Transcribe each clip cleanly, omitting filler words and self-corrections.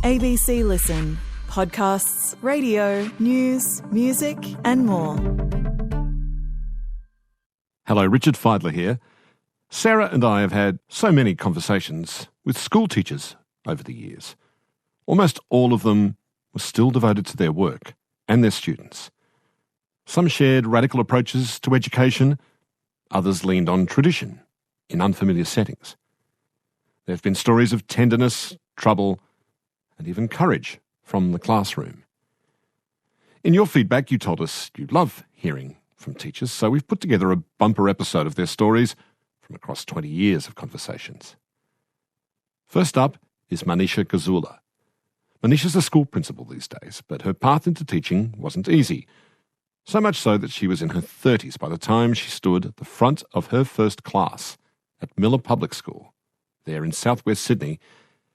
ABC Listen. Podcasts, radio, news, music and more. Hello, Richard Fidler here. Sarah and I have had so many conversations with school teachers over the years. Almost all of them were still devoted to their work and their students. Some shared radical approaches to education, others leaned on tradition in unfamiliar settings. There have been stories of tenderness, trouble, and even courage from the classroom. In your feedback, you told us you love hearing from teachers, so we've put together a bumper episode of their stories from across 20 years of conversations. First up is Manisha Gazula. Manisha's a school principal these days, but her path into teaching wasn't easy. So much so that she was in her 30s by the time she stood at the front of her first class at Miller Public School. There in southwest Sydney,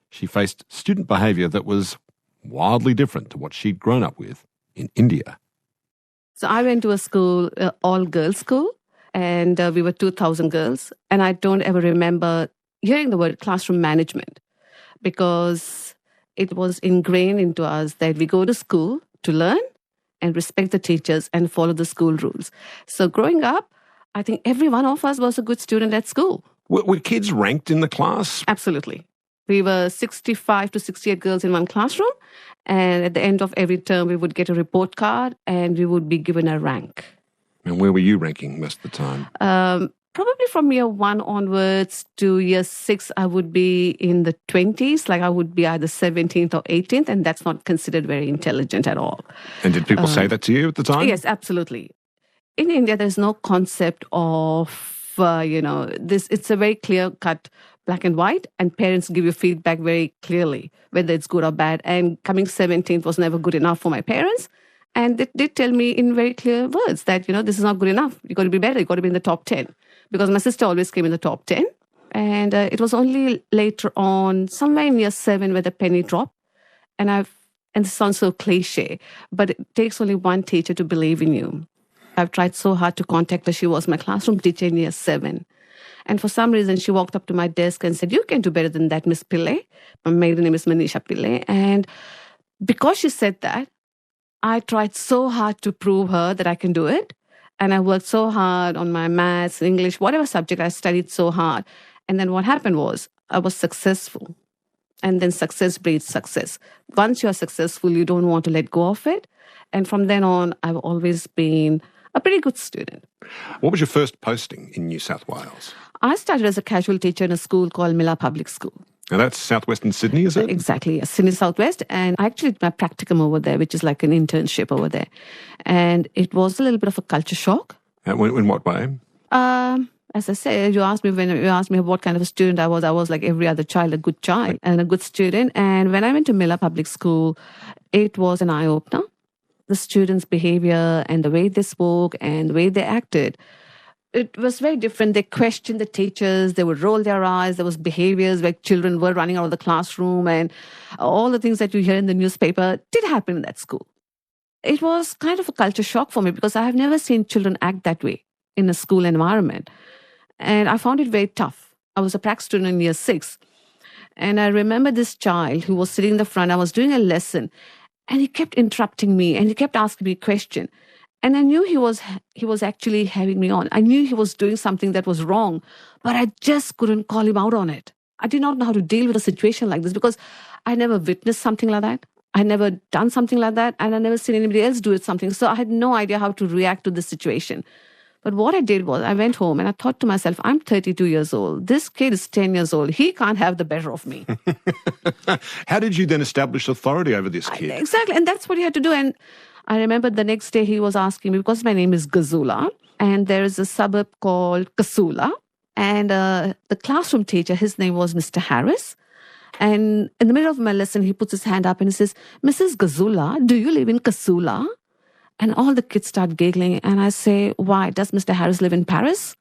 she faced student behaviour that was wildly different to what she'd grown up with in India. So I went to a school, all-girls school, and we were 2,000 girls. And I don't ever remember hearing the word classroom management because it was ingrained into us that we go to school to learn and respect the teachers and follow the school rules. So growing up, I think every one of us was a good student at school. Were kids ranked in the class? Absolutely. We were 65 to 68 girls in one classroom. And at the end of every term, we would get a report card and we would be given a rank. And where were you ranking most of the time? Probably from year 1 onwards to year 6, I would be in the 20s. Like I would be either 17th or 18th. And that's not considered very intelligent at all. And did people say that to you at the time? Yes, absolutely. In India, there's no concept of, this. It's a very clear-cut black and white, and parents give you feedback very clearly, whether it's good or bad. And coming 17th was never good enough for my parents. And they did tell me in very clear words that, this is not good enough. You've got to be better. You've got to be in the top 10. Because my sister always came in the top 10. And it was only later on, somewhere in year 7, where the penny dropped. And this sounds so cliche, but it takes only one teacher to believe in you. I've tried so hard to contact her. She was my classroom teacher in year 7. And for some reason, she walked up to my desk and said, "You can do better than that, Miss Pillai." My maiden name is Manisha Pillai. And because she said that, I tried so hard to prove her that I can do it. And I worked so hard on my maths, English, whatever subject, I studied so hard. And then what happened was I was successful. And then success breeds success. Once you're successful, you don't want to let go of it. And from then on, I've always been a pretty good student. What was your first posting in New South Wales? I started as a casual teacher in a school called Miller Public School. And that's southwestern Sydney, is it? Exactly, yes, Sydney Southwest. And I actually did my practicum over there, which is like an internship over there. And it was a little bit of a culture shock. In what way? As I said, you asked me what kind of a student I was like every other child, a good child and a good student. And when I went to Miller Public School, it was an eye-opener. The students' behavior and the way they spoke and the way they acted, it was very different. They questioned the teachers. They would roll their eyes. There was behaviors where children were running out of the classroom, and all the things that you hear in the newspaper did happen in that school. It was kind of a culture shock for me because I have never seen children act that way in a school environment. And I found it very tough. I was a prac student in year 6. And I remember this child who was sitting in the front. I was doing a lesson. And he kept interrupting me and he kept asking me a question. And I knew he was actually having me on. I knew he was doing something that was wrong, but I just couldn't call him out on it. I did not know how to deal with a situation like this because I never witnessed something like that. I never done something like that, and I never seen anybody else do something. So I had no idea how to react to this situation. But what I did was I went home and I thought to myself, I'm 32 years old. This kid is 10 years old. He can't have the better of me. How did you then establish authority over this kid? Exactly. And that's what you had to do. And I remember the next day he was asking me, because my name is Gazula, and there is a suburb called Kasula. And the classroom teacher, his name was Mr. Harris. And in the middle of my lesson, he puts his hand up and he says, "Mrs. Gazula, do you live in Kasula?" And all the kids start giggling. And I say, "Why? Does Mr. Harris live in Paris?"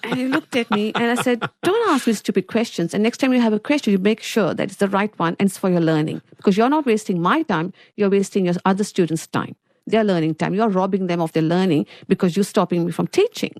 And he looked at me and I said, "Don't ask me stupid questions. And next time you have a question, you make sure that it's the right one and it's for your learning. Because you're not wasting my time. You're wasting your other students' time. Their learning time. You're robbing them of their learning because you're stopping me from teaching."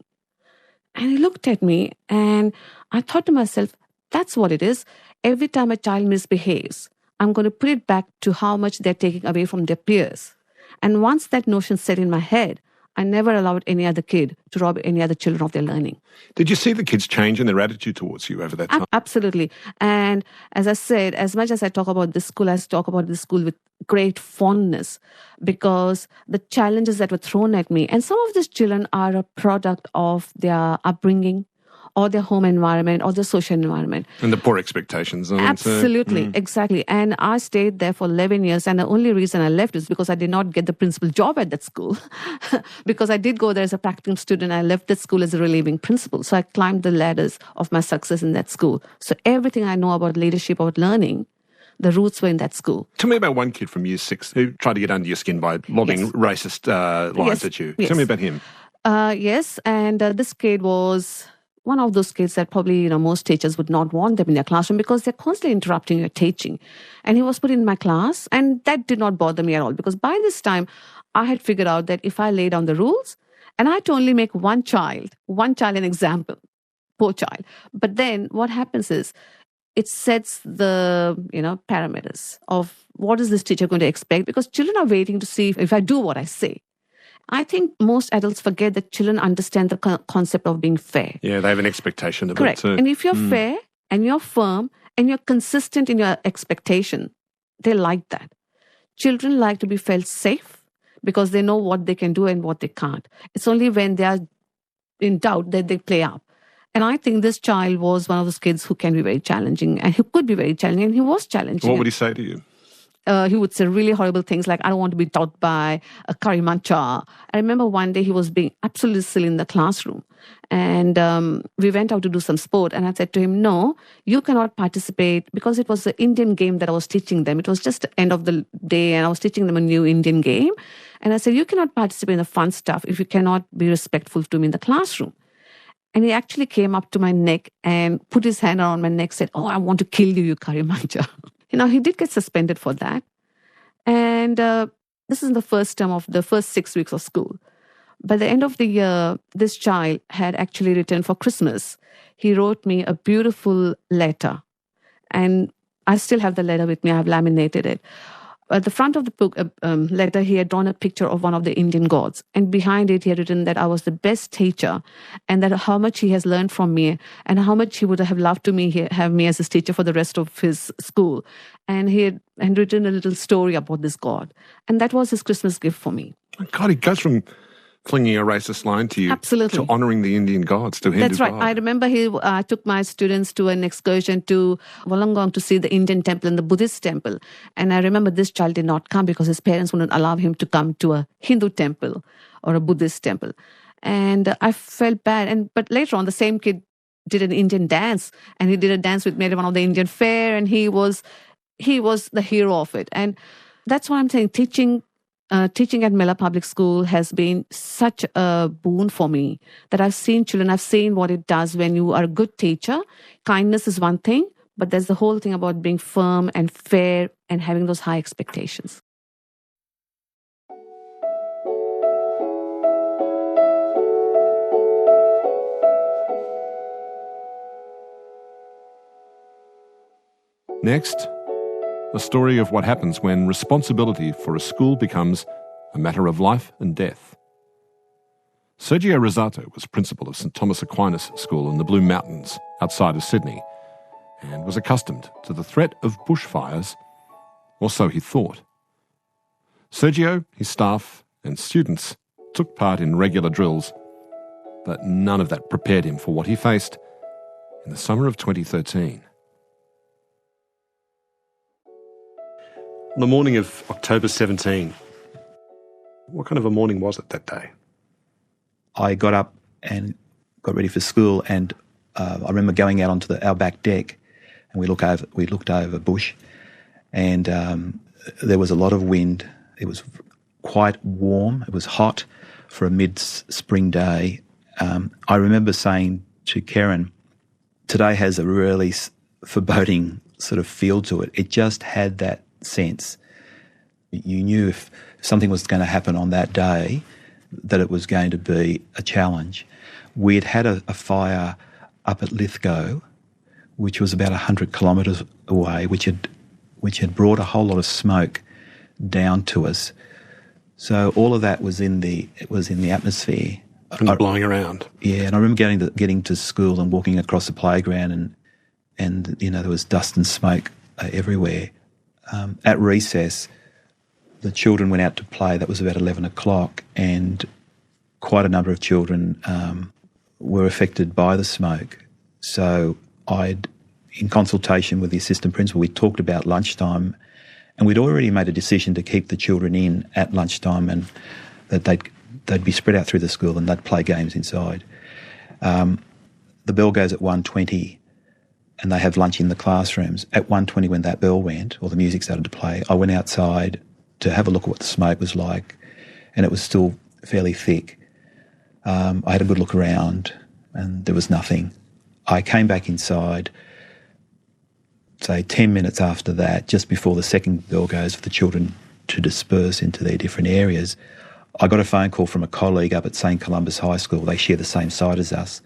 And he looked at me and I thought to myself, that's what it is. Every time a child misbehaves, I'm going to put it back to how much they're taking away from their peers. And once that notion set in my head, I never allowed any other kid to rob any other children of their learning. Did you see the kids change in their attitude towards you over that time? Absolutely. And as I said, as much as I talk about this school, I talk about this school with great fondness, because the challenges that were thrown at me, and some of these children are a product of their upbringing, or their home environment, or their social environment. And the poor expectations. Absolutely, exactly. And I stayed there for 11 years, and the only reason I left is because I did not get the principal job at that school. Because I did go there as a practicum student, I left that school as a relieving principal. So I climbed the ladders of my success in that school. So everything I know about leadership, about learning, the roots were in that school. Tell me about one kid from year 6 who tried to get under your skin by lobbing racist lines at you. Yes. Tell me about him. Yes, and this kid was one of those kids that probably, most teachers would not want them in their classroom because they're constantly interrupting your teaching. And he was put in my class, and that did not bother me at all, because by this time, I had figured out that if I lay down the rules, and I had to only make one child an example, poor child. But then what happens is, it sets the, parameters of what is this teacher going to expect, because children are waiting to see if I do what I say. I think most adults forget that children understand the concept of being fair. Yeah, they have an expectation of Correct. it too. And if you're fair and you're firm and you're consistent in your expectation, they like that. Children like to be felt safe because they know what they can do and what they can't. It's only when they are in doubt that they play up. And I think this child was one of those kids who can be very challenging, and who could be very challenging, and he was challenging. What would he say to you? He would say really horrible things like, I don't want to be taught by a curry mancha. I remember one day he was being absolutely silly in the classroom. And we went out to do some sport. And I said to him, no, you cannot participate, because it was the Indian game that I was teaching them. It was just the end of the day and I was teaching them a new Indian game. And I said, you cannot participate in the fun stuff if you cannot be respectful to me in the classroom. And he actually came up to my neck and put his hand around my neck, said, oh, I want to kill you, you curry mancha. He did get suspended for that. And this is the first term of the first 6 weeks of school. By the end of the year, this child had actually returned for Christmas. He wrote me a beautiful letter. And I still have the letter with me. I have laminated it. At the front of the book, letter, he had drawn a picture of one of the Indian gods. And behind it, he had written that I was the best teacher, and that how much he has learned from me, and how much he would have loved to have me as his teacher for the rest of his school. And he had written a little story about this god. And that was his Christmas gift for me. God, he goes from flinging a racist line to you Absolutely. to honouring the Indian gods, to Hindu That's right. God. I remember he took my students to an excursion to Wollongong to see the Indian temple and the Buddhist temple. And I remember this child did not come because his parents wouldn't allow him to come to a Hindu temple or a Buddhist temple. And I felt bad. But later on, the same kid did an Indian dance, and he did a dance with me at one of the Indian fair, and he was the hero of it. And that's why I'm saying teaching at Miller Public School has been such a boon for me, that I've seen children, I've seen what it does when you are a good teacher. Kindness is one thing, but there's the whole thing about being firm and fair and having those high expectations. Next, a story of what happens when responsibility for a school becomes a matter of life and death. Sergio Rosato was principal of St Thomas Aquinas School in the Blue Mountains outside of Sydney, and was accustomed to the threat of bushfires, or so he thought. Sergio, his staff and students took part in regular drills, but none of that prepared him for what he faced in the summer of 2013. On the morning of October 17, what kind of a morning was it that day? I got up and got ready for school, and I remember going out onto our back deck, and we looked over bush, and there was a lot of wind. It was quite warm. It was hot for a mid-spring day. I remember saying to Karen, today has a really foreboding sort of feel to it. It just had that sense. You knew if something was going to happen on that day, that it was going to be a challenge. We had had a fire up at Lithgow, which was about 100 kilometres away, which had which had brought a whole lot of smoke down to us. So all of that was in the atmosphere. And blowing around. Yeah, and I remember getting to school and walking across the playground and there was dust and smoke everywhere. At recess, the children went out to play. That was about 11 o'clock, and quite a number of children were affected by the smoke. So in consultation with the assistant principal, we talked about lunchtime, and we'd already made a decision to keep the children in at lunchtime and that they'd be spread out through the school and they'd play games inside. The bell goes at 1:20 and they have lunch in the classrooms. At 1:20 when that bell went, or the music started to play, I went outside to have a look at what the smoke was like, and it was still fairly thick. I had a good look around and there was nothing. I came back inside, say 10 minutes after that, just before the second bell goes for the children to disperse into their different areas. I got a phone call from a colleague up at St Columba's High School. They share the same site as us.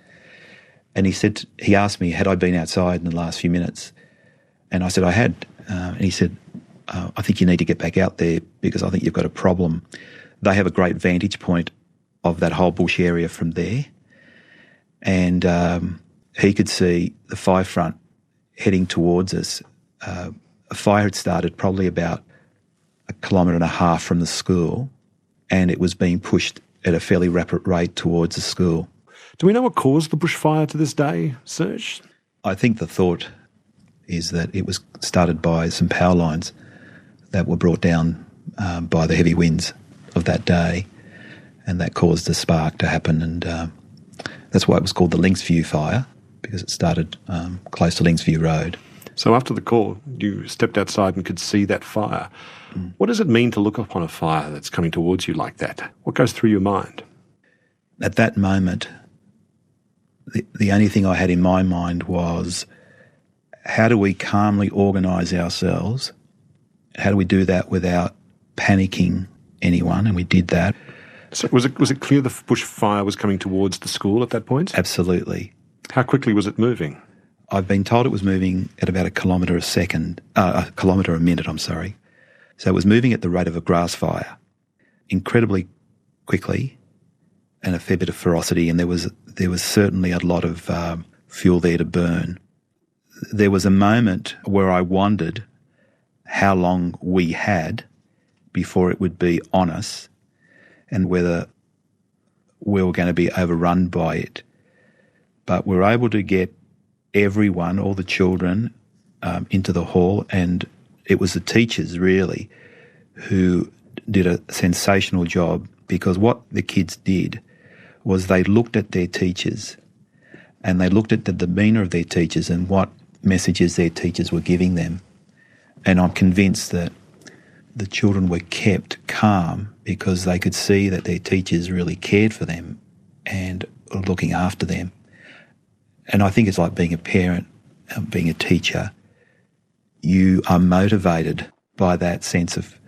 And he asked me, had I been outside in the last few minutes? And I said, I had. And he said, I think you need to get back out there because I think you've got a problem. They have a great vantage point of that whole bush area from there. And he could see the fire front heading towards us. A fire had started probably about 1.5 kilometres from the school, and it was being pushed at a fairly rapid rate towards the school. Do we know what caused the bushfire to this day, Serge? I think the thought is that it was started by some power lines that were brought down by the heavy winds of that day, and that caused the spark to happen. And that's why it was called the Linksview fire, because it started close to Linksview Road. So after the call, you stepped outside and could see that fire. What does it mean to look upon a fire that's coming towards you like that? What goes through your mind? At that moment, the only thing I had in my mind was, how do we calmly organise ourselves? How do we do that without panicking anyone? And we did that. So was it clear the bushfire was coming towards the school at that point? Absolutely. How quickly was it moving? I've been told it was moving at about 1 kilometre a minute. So it was moving at the rate of a grass fire, incredibly quickly, and a fair bit of ferocity. And there was certainly a lot of fuel there to burn. There was a moment where I wondered how long we had before it would be on us, and whether we were going to be overrun by it. But we were able to get everyone, all the children, into the hall, and it was the teachers really who did a sensational job, because what the kids did was they looked at their teachers and they looked at the demeanour of their teachers and what messages their teachers were giving them. And I'm convinced that the children were kept calm because they could see that their teachers really cared for them and were looking after them. And I think it's like being a parent, being a teacher. You are motivated by that sense of,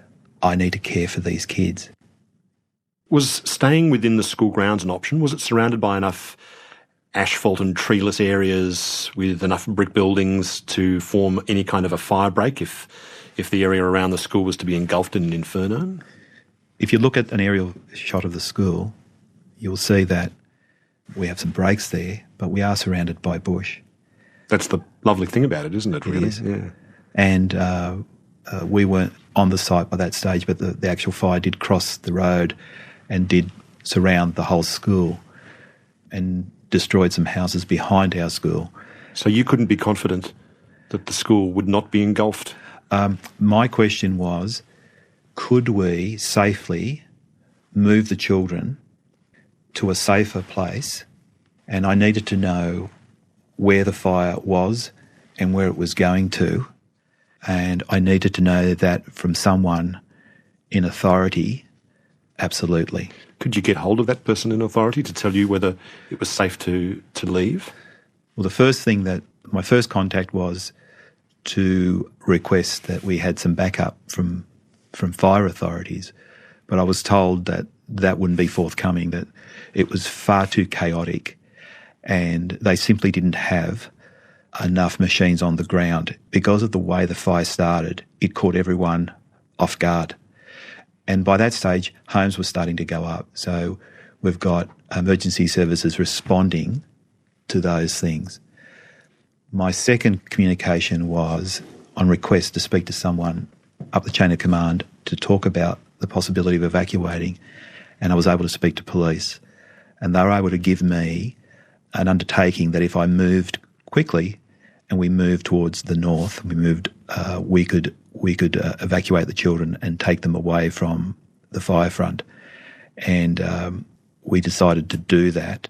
I need to care for these kids. Was staying within the school grounds an option? Was it surrounded by enough asphalt and treeless areas with enough brick buildings to form any kind of a fire break if the area around the school was to be engulfed in an inferno? If you look at an aerial shot of the school, you'll see that we have some breaks there, but we are surrounded by bush. That's the lovely thing about it, isn't it, really? It is. Yeah. And we weren't on the site by that stage, but the actual fire did cross the road and did surround the whole school and destroyed some houses behind our school. So you couldn't be confident that the school would not be engulfed? My question was, could we safely move the children to a safer place? And I needed to know where the fire was and where it was going to. And I needed to know that from someone in authority, absolutely. Could you get hold of that person in authority to tell you whether it was safe to leave? Well, my first contact was to request that we had some backup from fire authorities, but I was told that wouldn't be forthcoming, that it was far too chaotic and they simply didn't have enough machines on the ground. Because of the way the fire started, it caught everyone off guard. And by that stage, homes were starting to go up. So we've got emergency services responding to those things. My second communication was on request to speak to someone up the chain of command to talk about the possibility of evacuating, and I was able to speak to police. And they were able to give me an undertaking that if I moved quickly and we moved towards the north, we could evacuate the children and take them away from the fire front. And we decided to do that,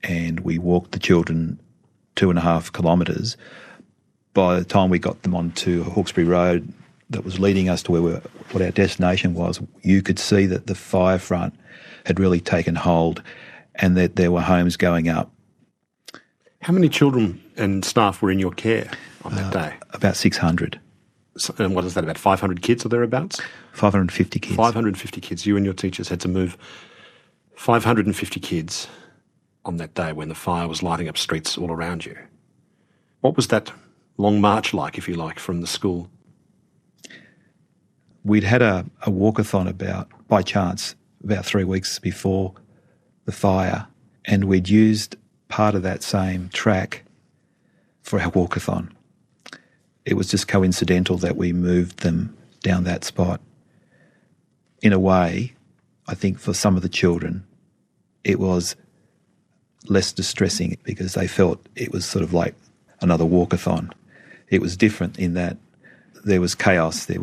and we walked the children 2.5 kilometres. By the time we got them onto Hawkesbury Road that was leading us to what our destination was, you could see that the fire front had really taken hold and that there were homes going up. How many children and staff were in your care on that day? About 600. So, and what is that, about 500 kids or thereabouts? 550 kids. 550 kids. You and your teachers had to move 550 kids on that day when the fire was lighting up streets all around you. What was that long march like, if you like, from the school? We'd had a walkathon by chance, about 3 weeks before the fire, and we'd used part of that same track for our walkathon. It was just coincidental that we moved them down that spot. In a way, I think for some of the children, it was less distressing because they felt it was sort of like another walkathon. It was different in that there was chaos, there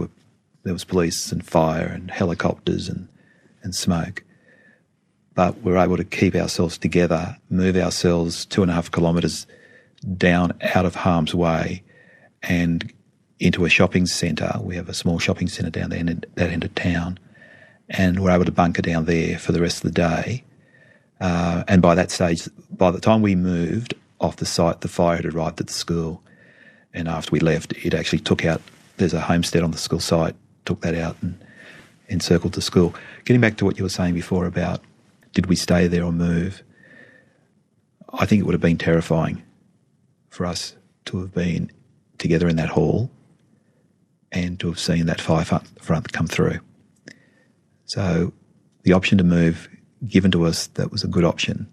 was police and fire and helicopters and smoke. But we were able to keep ourselves together, move ourselves 2.5 kilometres down out of harm's way and into a shopping centre. We have a small shopping centre down there in that end of town, and we're able to bunker down there for the rest of the day. And by that stage, by the time we moved off the site, the fire had arrived at the school. And after we left, it actually took out, there's a homestead on the school site, took that out and encircled the school. Getting back to what you were saying before about did we stay there or move, I think it would have been terrifying for us to have been together in that hall and to have seen that fire front come through. So the option to move given to us that was a good option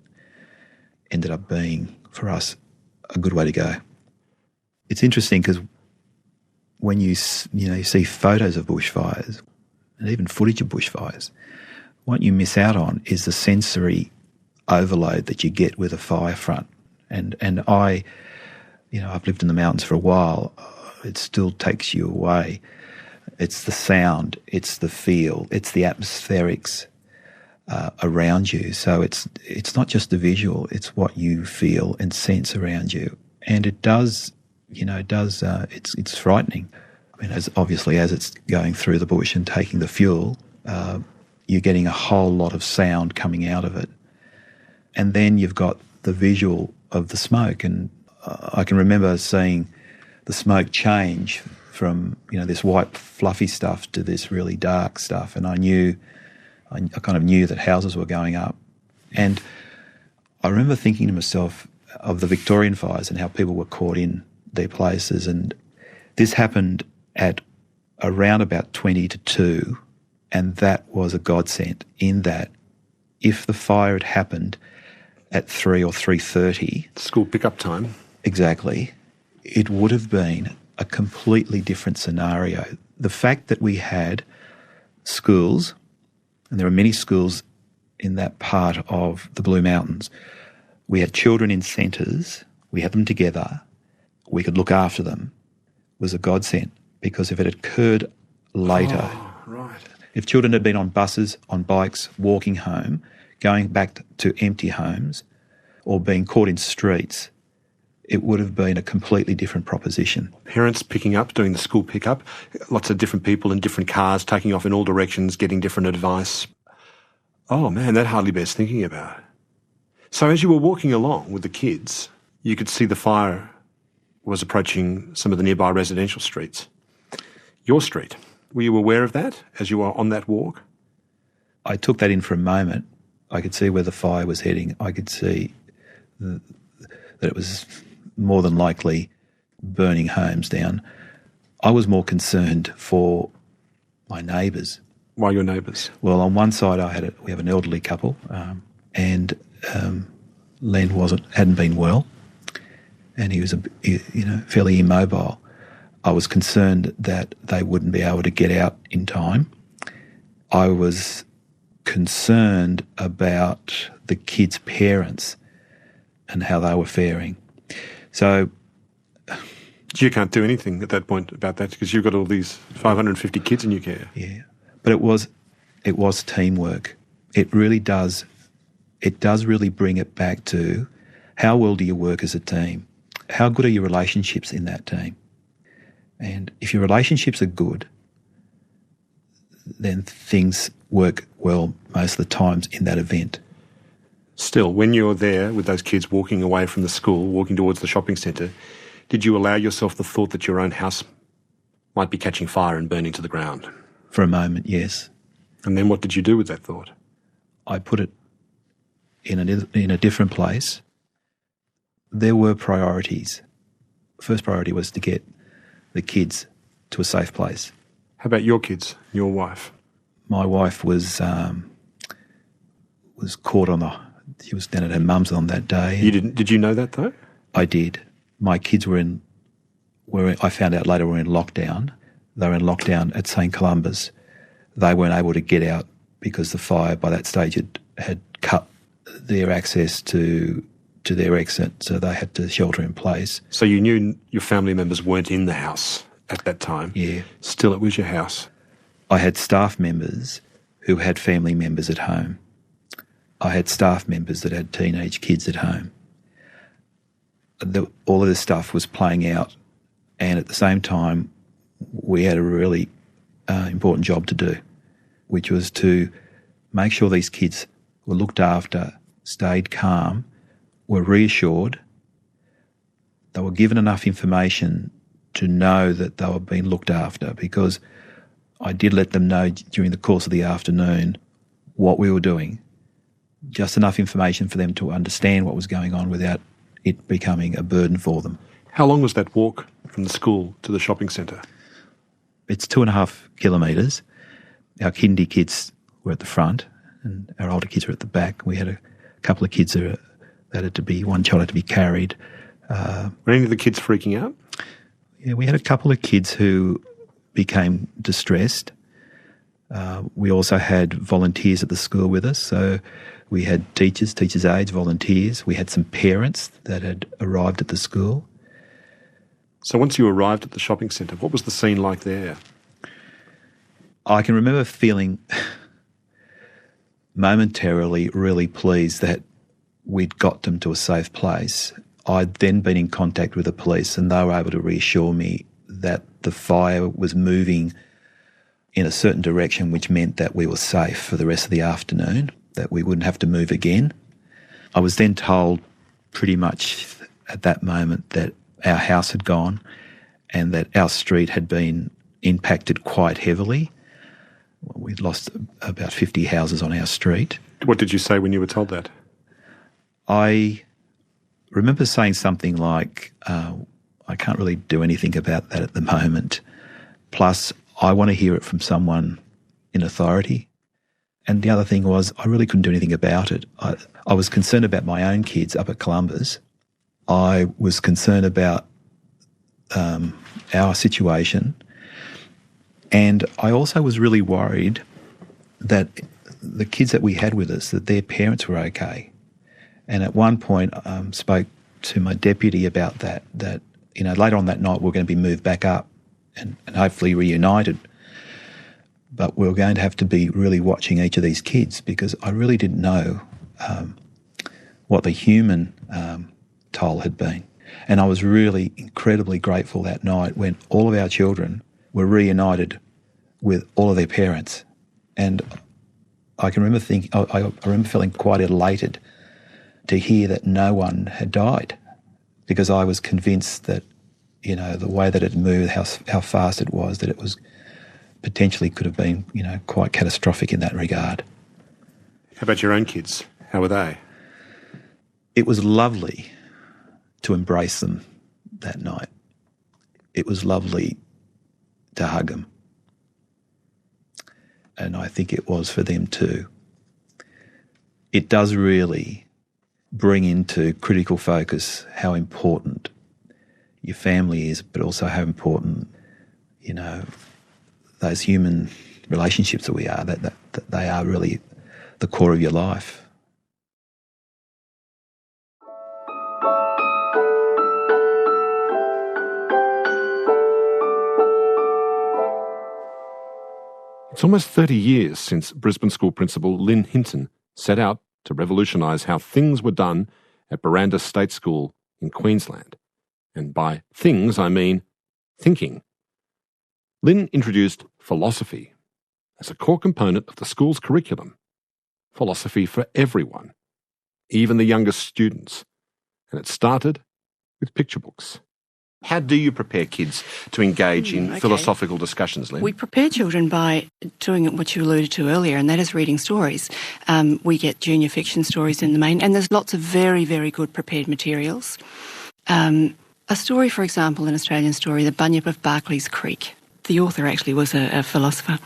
ended up being, for us, a good way to go. It's interesting because when you see photos of bushfires and even footage of bushfires, what you miss out on is the sensory overload that you get with a fire front. And I've lived in the mountains for a while. It still takes you away. It's the sound, it's the feel, it's the atmospherics around you. So it's not just the visual, it's what you feel and sense around you. And it does, it's frightening. I mean, as it's going through the bush and taking the fuel, you're getting a whole lot of sound coming out of it. And then you've got the visual of the smoke. And I can remember seeing the smoke change from, this white fluffy stuff to this really dark stuff. And I kind of knew that houses were going up. And I remember thinking to myself of the Victorian fires and how people were caught in their places. And this happened at around about 20 to 2, and that was a godsend in that if the fire had happened at 3 or 3:30... School pickup time. Exactly. It would have been a completely different scenario. The fact that we had schools, and there are many schools in that part of the Blue Mountains, we had children in centres, we had them together, we could look after them, was a godsend. Because if it occurred later, right. If children had been on buses, on bikes, walking home, going back to empty homes, or being caught in streets, it would have been a completely different proposition. Parents picking up, doing the school pickup, lots of different people in different cars, taking off in all directions, getting different advice. Oh man, that hardly bears thinking about. So as you were walking along with the kids, you could see the fire was approaching some of the nearby residential streets. Your street, were you aware of that as you were on that walk? I took that in for a moment. I could see where the fire was heading. I could see that it was more than likely burning homes down. I was more concerned for my neighbours. Why your neighbours? Well, on one side we have an elderly couple, and Len hadn't been well, and he was fairly immobile. I was concerned that they wouldn't be able to get out in time. I was concerned about the kids' parents and how they were faring. So You can't do anything at that point about that because you've got all these 550 kids in your care. yeah, but it was teamwork. It really does. It does really bring it back to how well do you work as a team? How good are your relationships in that team? And if your relationships are good, then things work well most of the times in that event. Still, when you're there with those kids walking away from the school, walking towards the shopping centre, did you allow yourself the thought that your own house might be catching fire and burning to the ground? For a moment, yes. And then what did you do with that thought? I put it in a different place. There were priorities. First priority was to get the kids to a safe place. How about your kids, your wife? My wife was caught she was down at her mum's on that day. You didn't? Did you know that though? I did. My kids I found out later, were in lockdown. They were in lockdown at St. Columba's. They weren't able to get out because the fire by that stage had cut their access to their exit, so they had to shelter in place. So you knew your family members weren't in the house at that time? Yeah. Still, it was your house? I had staff members who had family members at home. I had staff members that had teenage kids at home. All of this stuff was playing out, and at the same time, we had a really important job to do, which was to make sure these kids were looked after, stayed calm, were reassured, they were given enough information to know that they were being looked after, because I did let them know during the course of the afternoon what we were doing, just enough information for them to understand what was going on without it becoming a burden for them. How long was that walk from the school to the shopping centre? It's 2.5 kilometres. Our kindy kids were at the front and our older kids were at the back. We had a couple of kids that one child had to be carried. Were any of the kids freaking out? Yeah, we had a couple of kids who became distressed. We also had volunteers at the school with us, so we had teachers' aides, volunteers. We had some parents that had arrived at the school. So once you arrived at the shopping centre, what was the scene like there? I can remember feeling momentarily really pleased that we'd got them to a safe place. I'd then been in contact with the police and they were able to reassure me that the fire was moving in a certain direction, which meant that we were safe for the rest of the afternoon, that we wouldn't have to move again. I was then told pretty much at that moment that our house had gone and that our street had been impacted quite heavily. We'd lost about 50 houses on our street. What did you say when you were told that? I remember saying something like, I can't really do anything about that at the moment. Plus, I want to hear it from someone in authority. And the other thing was, I really couldn't do anything about it. I was concerned about my own kids up at Columba's. I was concerned about our situation. And I also was really worried that the kids that we had with us, that their parents were okay. And at one point, spoke to my deputy about that later on that night we're going to be moved back up and hopefully reunited. But we were going to have to be really watching each of these kids because I really didn't know what the human toll had been. And I was really incredibly grateful that night when all of our children were reunited with all of their parents. And I can remember I remember feeling quite elated to hear that no one had died, because I was convinced that, the way that it moved, how fast it was, that it was potentially could have been, quite catastrophic in that regard. How about your own kids? How were they? It was lovely to embrace them that night. it was lovely to hug them. And I think it was for them too. It does really bring into critical focus how important your family is, but also how important, those human relationships that we are, that they are really the core of your life. It's almost 30 years since Brisbane School Principal Lynn Hinton set out to revolutionise how things were done at Buranda State School in Queensland. And by things, I mean thinking. Lynn introduced philosophy as a core component of the school's curriculum. Philosophy for everyone, even the youngest students. And it started with picture books. How do you prepare kids to engage in philosophical discussions, Lynn? We prepare children by doing what you alluded to earlier, and that is reading stories. We get junior fiction stories in the main, and there's lots of very, very good prepared materials. A story, for example, an Australian story, The Bunyip of Barclay's Creek. The author actually was a philosopher.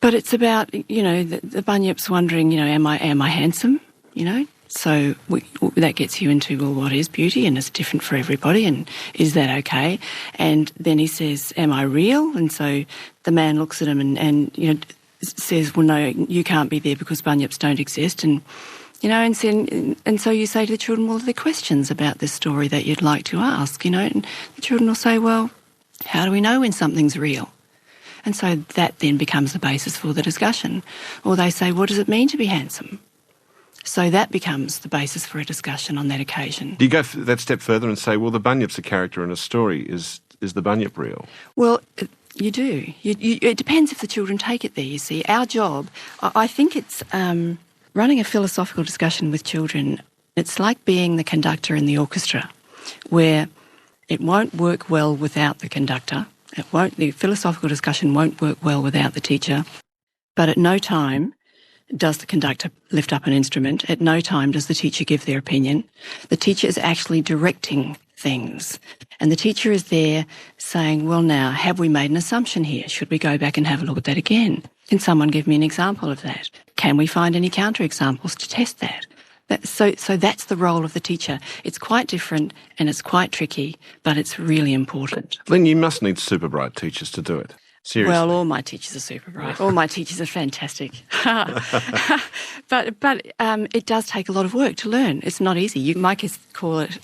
But it's about, the Bunyip's wondering, am I handsome, So that gets you into, well, what is beauty? And it's different for everybody, and is that okay? And then he says, am I real? And so the man looks at him and says, well, no, you can't be there because bunyips don't exist. And, and so you say to the children, well, are there questions about this story that you'd like to ask? And the children will say, well, how do we know when something's real? And so that then becomes the basis for the discussion. Or they say, what does it mean to be handsome? So that becomes the basis for a discussion on that occasion. Do you go that step further and say, well, the bunyip's a character in a story. Is the bunyip real? Well, you do. It depends if the children take it there, you see. Our job, I think it's running a philosophical discussion with children. It's like being the conductor in the orchestra, where it won't work well without the conductor. The philosophical discussion won't work well without the teacher. But at no time does the conductor lift up an instrument. At no time does the teacher give their opinion. The teacher is actually directing things. And the teacher is there saying, well, now, have we made an assumption here? Should we go back and have a look at that again? Can someone give me an example of that? Can we find any counterexamples to test that? So that's the role of the teacher. It's quite different and it's quite tricky, but it's really important. Lynn, you must need super bright teachers to do it. Seriously. Well, all my teachers are super bright. All my teachers are fantastic. But it does take a lot of work to learn. It's not easy. You might call it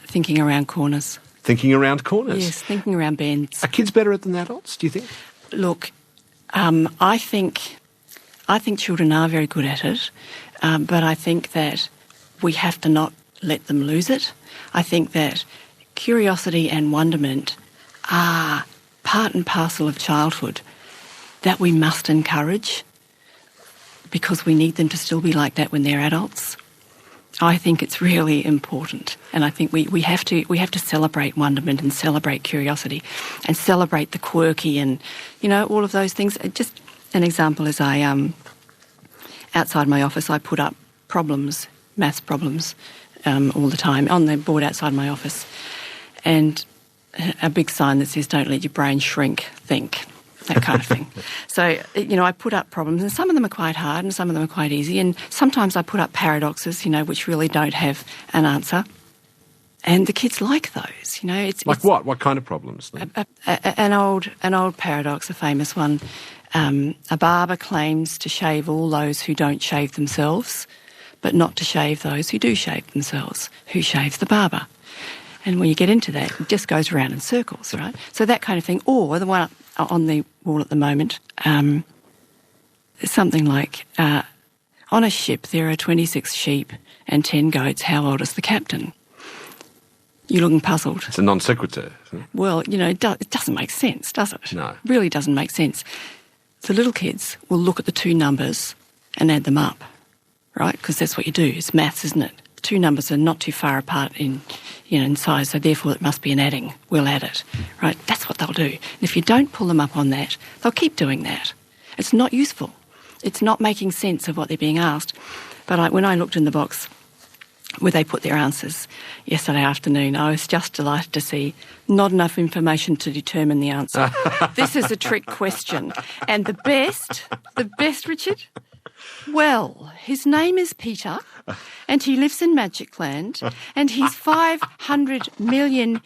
thinking around corners. Thinking around corners? Yes, thinking around bends. Are kids better at than adults, do you think? Look, I think children are very good at it, but I think that we have to not let them lose it. I think that curiosity and wonderment are part and parcel of childhood that we must encourage because we need them to still be like that when they're adults. I think it's really important, and I think we have to celebrate wonderment and celebrate curiosity and celebrate the quirky and all of those things. Just an example is outside my office I put up problems, maths problems, all the time on the board outside my office, and a big sign that says, don't let your brain shrink, think, that kind of thing. So, I put up problems, and some of them are quite hard and some of them are quite easy, and sometimes I put up paradoxes, which really don't have an answer. And the kids like those, Like what? What kind of problems? An old paradox, a famous one. A barber claims to shave all those who don't shave themselves, but not to shave those who do shave themselves. Who shaves the barber? And when you get into that, it just goes around in circles, right? So that kind of thing. Or the one on the wall at the moment, something like, on a ship there are 26 sheep and 10 goats. How old is the captain? You're looking puzzled. It's a non sequitur, isn't it? Well, it doesn't make sense, does it? No. It really doesn't make sense. The little kids will look at the two numbers and add them up, right? Because that's what you do. It's maths, isn't it? The two numbers are not too far apart in size, so therefore it must be an adding. We'll add it, right? That's what they'll do. And if you don't pull them up on that, they'll keep doing that. It's not useful. It's not making sense of what they're being asked. But when I looked in the box where they put their answers yesterday afternoon. I was just delighted to see not enough information to determine the answer. This is a trick question. And the best, Richard? Well, his name is Peter, and he lives in Magic Land, and he's 500 million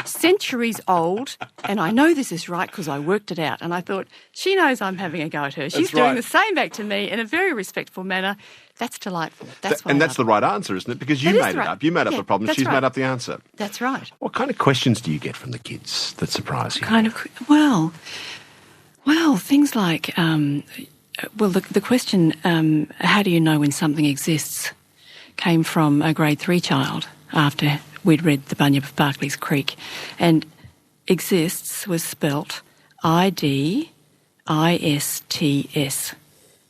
centuries old, and I know this is right because I worked it out, and I thought, she knows I'm having a go at her. She's doing the same back to me in a very respectful manner. That's delightful. That's the right answer, isn't it? Because you made it up. You made up the problem. She's made up the answer. That's right. What kind of questions do you get from the kids that surprise you? Well, things like, the question, how do you know when something exists, came from a grade 3 child after we'd read The Bunyip of Berkeley's Creek. And exists was spelt IDISTS,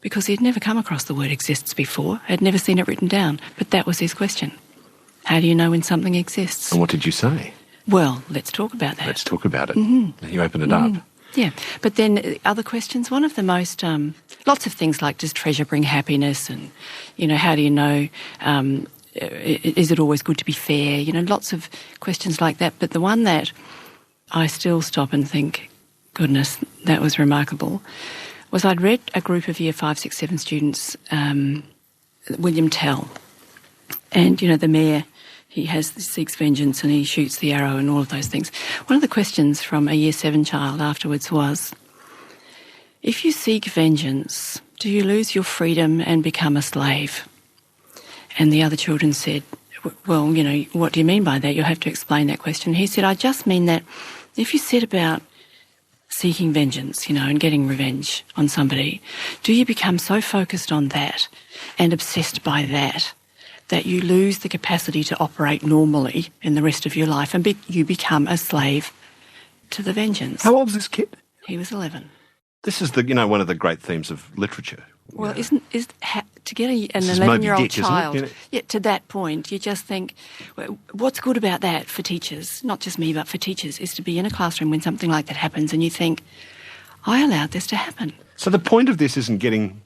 because he'd never come across the word exists before, had never seen it written down. But that was his question. How do you know when something exists? And what did you say? Well, let's talk about that. Let's talk about it. Mm-hmm. You open it up. Yeah, but then other questions, one of the most, lots of things like, does treasure bring happiness? And, how do you know, is it always good to be fair? Lots of questions like that. But the one that I still stop and think, goodness, that was remarkable, was I'd read a group of Year 5, 6, 7 students, William Tell, and, the mayor, he seeks vengeance and he shoots the arrow and all of those things. One of the questions from a Year 7 child afterwards was, if you seek vengeance, do you lose your freedom and become a slave? And the other children said, well, what do you mean by that? You'll have to explain that question. He said, I just mean that if you set about seeking vengeance, and getting revenge on somebody, do you become so focused on that and obsessed by that you lose the capacity to operate normally in the rest of your life and you become a slave to the vengeance? How old is this kid? He was 11. This is one of the great themes of literature. Well, to get an 11-year-old child to that point, you just think, well, what's good about that for teachers, not just me, but for teachers, is to be in a classroom when something like that happens and you think, I allowed this to happen. So the point of this isn't getting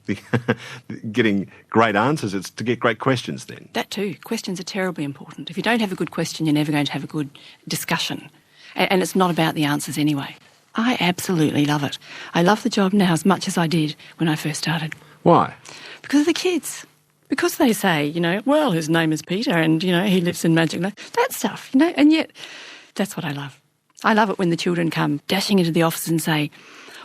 great answers, it's to get great questions then. That too. Questions are terribly important. If you don't have a good question, you're never going to have a good discussion. And it's not about the answers anyway. I absolutely love it. I love the job now as much as I did when I first started. Why? Because of the kids. Because they say, well, his name is Peter and, he lives in Magic Land. That stuff, and yet that's what I love. I love it when the children come dashing into the office and say,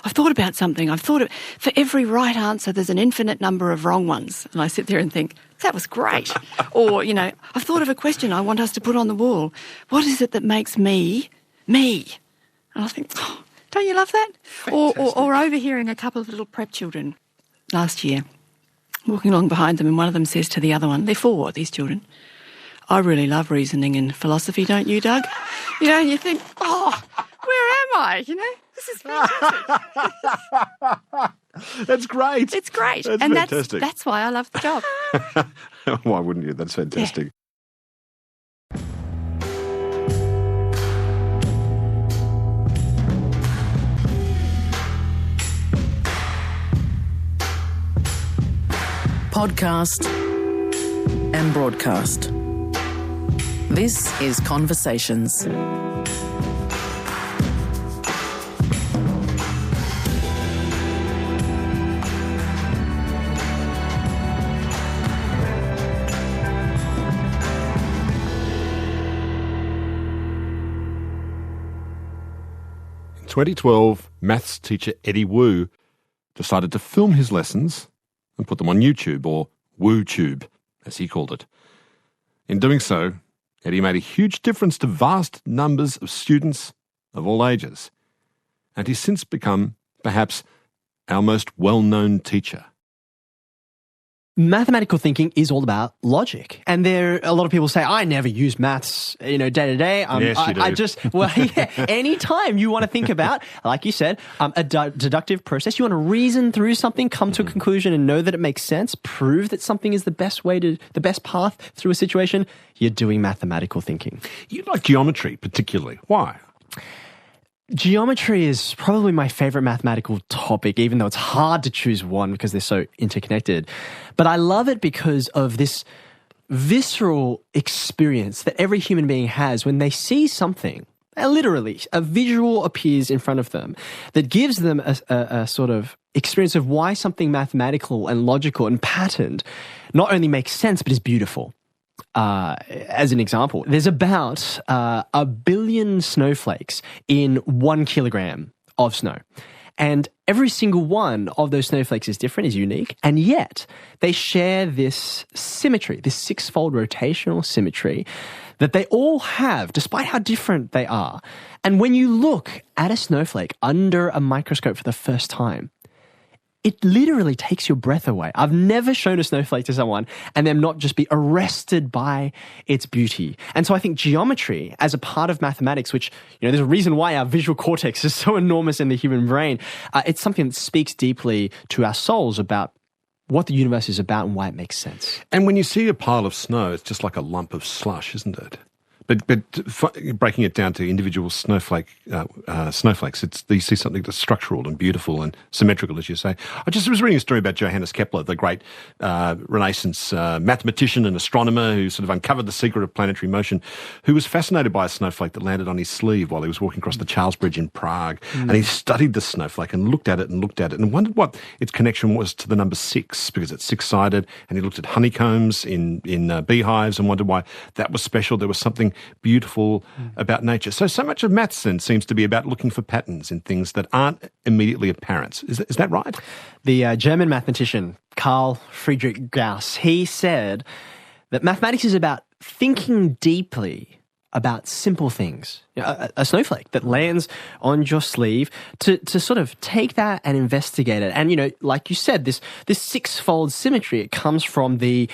I've thought about something. For every right answer, there's an infinite number of wrong ones. And I sit there and think, that was great. Or, I've thought of a question I want us to put on the wall. What is it that makes me, me? And I think, don't you love that? Or overhearing a couple of little prep children last year, walking along behind them, and one of them says to the other one, they're 4, these children, I really love reasoning and philosophy, don't you, Doug? And you think, where am I? This is fantastic. That's great. It's great. That's and fantastic. That's why I love the job. Why wouldn't you? That's fantastic. Podcast and broadcast. This is Conversations. In 2012, maths teacher Eddie Wu decided to film his lessons and put them on YouTube, or WooTube, as he called it. In doing so, Eddie made a huge difference to vast numbers of students of all ages, and he's since become, perhaps, our most well-known teacher. Mathematical thinking is all about logic. And a lot of people say, I never use maths, day to day. Yes, you do. Anytime you want to think about, like you said, a deductive process, you want to reason through something, come to a conclusion and know that it makes sense, prove that something is the best path through a situation, you're doing mathematical thinking. You like geometry particularly. Why? Geometry is probably my favorite mathematical topic, even though it's hard to choose one because they're so interconnected. But I love it because of this visceral experience that every human being has when they see something. Literally, a visual appears in front of them that gives them a sort of experience of why something mathematical and logical and patterned not only makes sense, but is beautiful. As an example, there's about 1 billion snowflakes in 1 kilogram of snow. And every single one of those snowflakes is different, is unique, and yet they share this symmetry, this six-fold rotational symmetry that they all have, despite how different they are. And when you look at a snowflake under a microscope for the first time, it literally takes your breath away. I've never shown a snowflake to someone and them not just be arrested by its beauty. And so I think geometry as a part of mathematics, which, there's a reason why our visual cortex is so enormous in the human brain. It's something that speaks deeply to our souls about what the universe is about and why it makes sense. And when you see a pile of snow, it's just like a lump of slush, isn't it? But breaking it down to individual snowflakes, you see something that's structural and beautiful and symmetrical, as you say. I just was reading a story about Johannes Kepler, the great Renaissance mathematician and astronomer who sort of uncovered the secret of planetary motion, who was fascinated by a snowflake that landed on his sleeve while he was walking across the Charles Bridge in Prague. And he studied the snowflake and looked at it and wondered what its connection was to the number 6, because it's six-sided. And he looked at honeycombs in beehives and wondered why that was special. There was something beautiful about nature. So much of maths then seems to be about looking for patterns in things that aren't immediately apparent. Is that right? The German mathematician Carl Friedrich Gauss, he said that mathematics is about thinking deeply about simple things. A snowflake that lands on your sleeve, to sort of take that and investigate it. And, like you said, this six-fold symmetry, it comes from the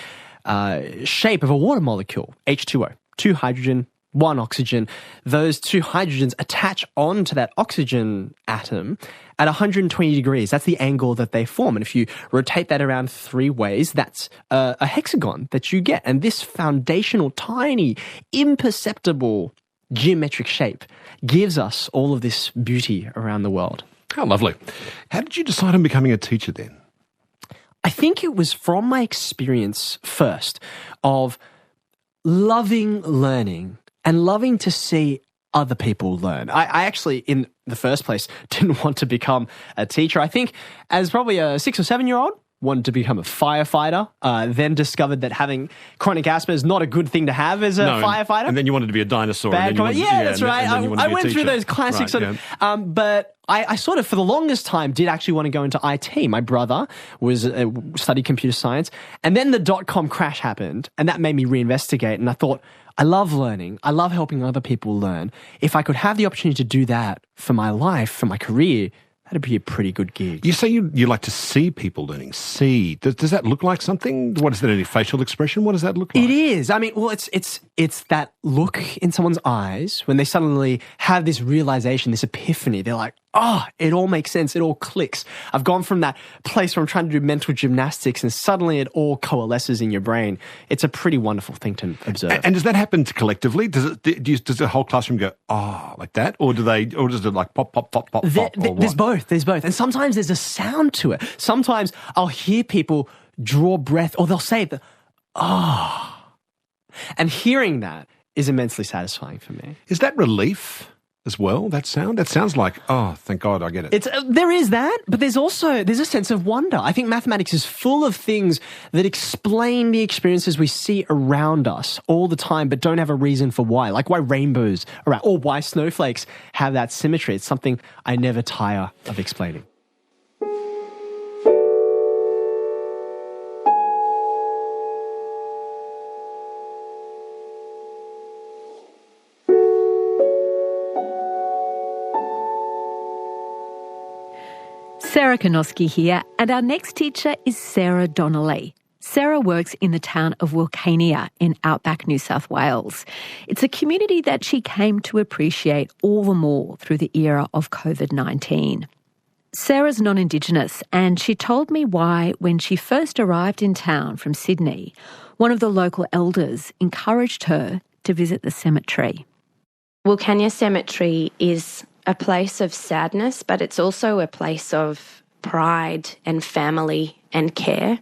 shape of a water molecule, H2O. 2 hydrogen, 1 oxygen. Those 2 hydrogens attach onto that oxygen atom at 120 degrees. That's the angle that they form. And if you rotate that around 3 ways, that's a hexagon that you get. And this foundational, tiny, imperceptible geometric shape gives us all of this beauty around the world. How lovely. How did you decide on becoming a teacher then? I think it was from my experience first of loving learning and loving to see other people learn. I actually, in the first place, didn't want to become a teacher. I think as probably a 6 or 7-year-old, wanted to become a firefighter, then discovered that having chronic asthma is not a good thing to have as a firefighter. And then you wanted to be a dinosaur. That's right. I went through those classic but I sort of, for the longest time, did actually want to go into IT. My brother was studied computer science, and then the dot-com crash happened, and that made me reinvestigate, and I thought, I love learning. I love helping other people learn. If I could have the opportunity to do that for my life, for my career, that'd be a pretty good gig. You say you like to see people learning. See. Does that look like something? What is that, any facial expression? What does that look like? It is. I mean, well, it's that look in someone's eyes when they suddenly have this realization, this epiphany. They're like, it all makes sense. It all clicks. I've gone from that place where I'm trying to do mental gymnastics and suddenly it all coalesces in your brain. It's a pretty wonderful thing to observe. And does that happen collectively? Does the whole classroom go, like that? Or does it like pop, pop, pop, pop, pop? There's both. There's both. And sometimes there's a sound to it. Sometimes I'll hear people draw breath or they'll say that, And hearing that is immensely satisfying for me. Is that relief as well, that sound? That sounds like, thank God I get it. There is that, but there's a sense of wonder. I think mathematics is full of things that explain the experiences we see around us all the time, but don't have a reason for why, like why rainbows are out, or why snowflakes have that symmetry. It's something I never tire of explaining. Sarah Kanowski here, and our next teacher is Sarah Donnelly. Sarah works in the town of Wilcannia in outback New South Wales. It's a community that she came to appreciate all the more through the era of COVID-19. Sarah's non-Indigenous, and she told me why, when she first arrived in town from Sydney, one of the local elders encouraged her to visit the cemetery. Wilcannia Cemetery is a place of sadness, but it's also a place of pride and family and care.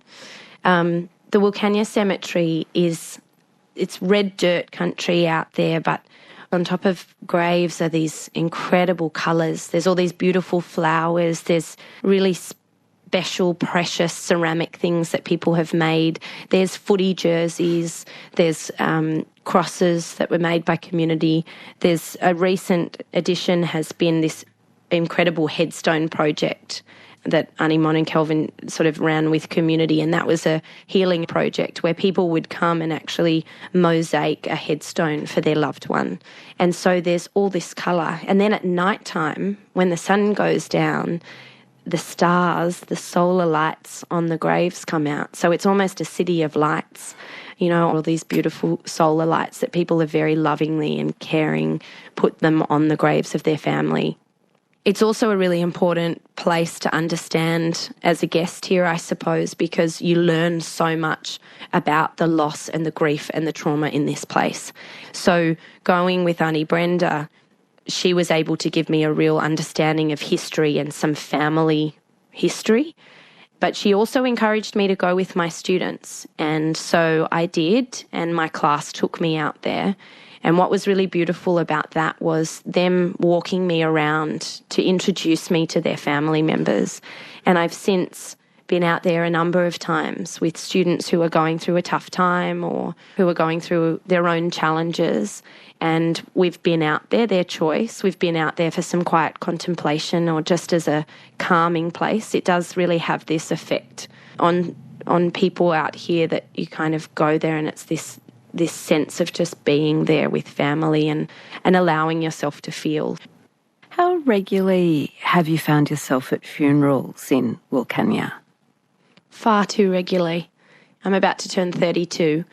The Wilcannia Cemetery it's red dirt country out there, but on top of graves are these incredible colours. There's all these beautiful flowers. There's really special, precious ceramic things that people have made. There's footy jerseys. There's crosses that were made by community. There's a recent addition has been this incredible headstone project that Auntie Mon and Kelvin sort of ran with community, and that was a healing project where people would come and actually mosaic a headstone for their loved one. And so there's all this colour. And then at night time, when the sun goes down, the stars, the solar lights on the graves come out. So it's almost a city of lights, all these beautiful solar lights that people have very lovingly and caring put them on the graves of their family. It's also a really important place to understand as a guest here, I suppose, because you learn so much about the loss and the grief and the trauma in this place. So going with Auntie Brenda, she was able to give me a real understanding of history and some family history. But she also encouraged me to go with my students. And so I did, and my class took me out there. And what was really beautiful about that was them walking me around to introduce me to their family members. And I've since been out there a number of times with students who are going through a tough time or who are going through their own challenges. And we've been out there, their choice. We've been out there for some quiet contemplation or just as a calming place. It does really have this effect on people out here that you kind of go there and it's this sense of just being there with family and allowing yourself to feel. How regularly have you found yourself at funerals in Wilcannia? Far too regularly. I'm about to turn 32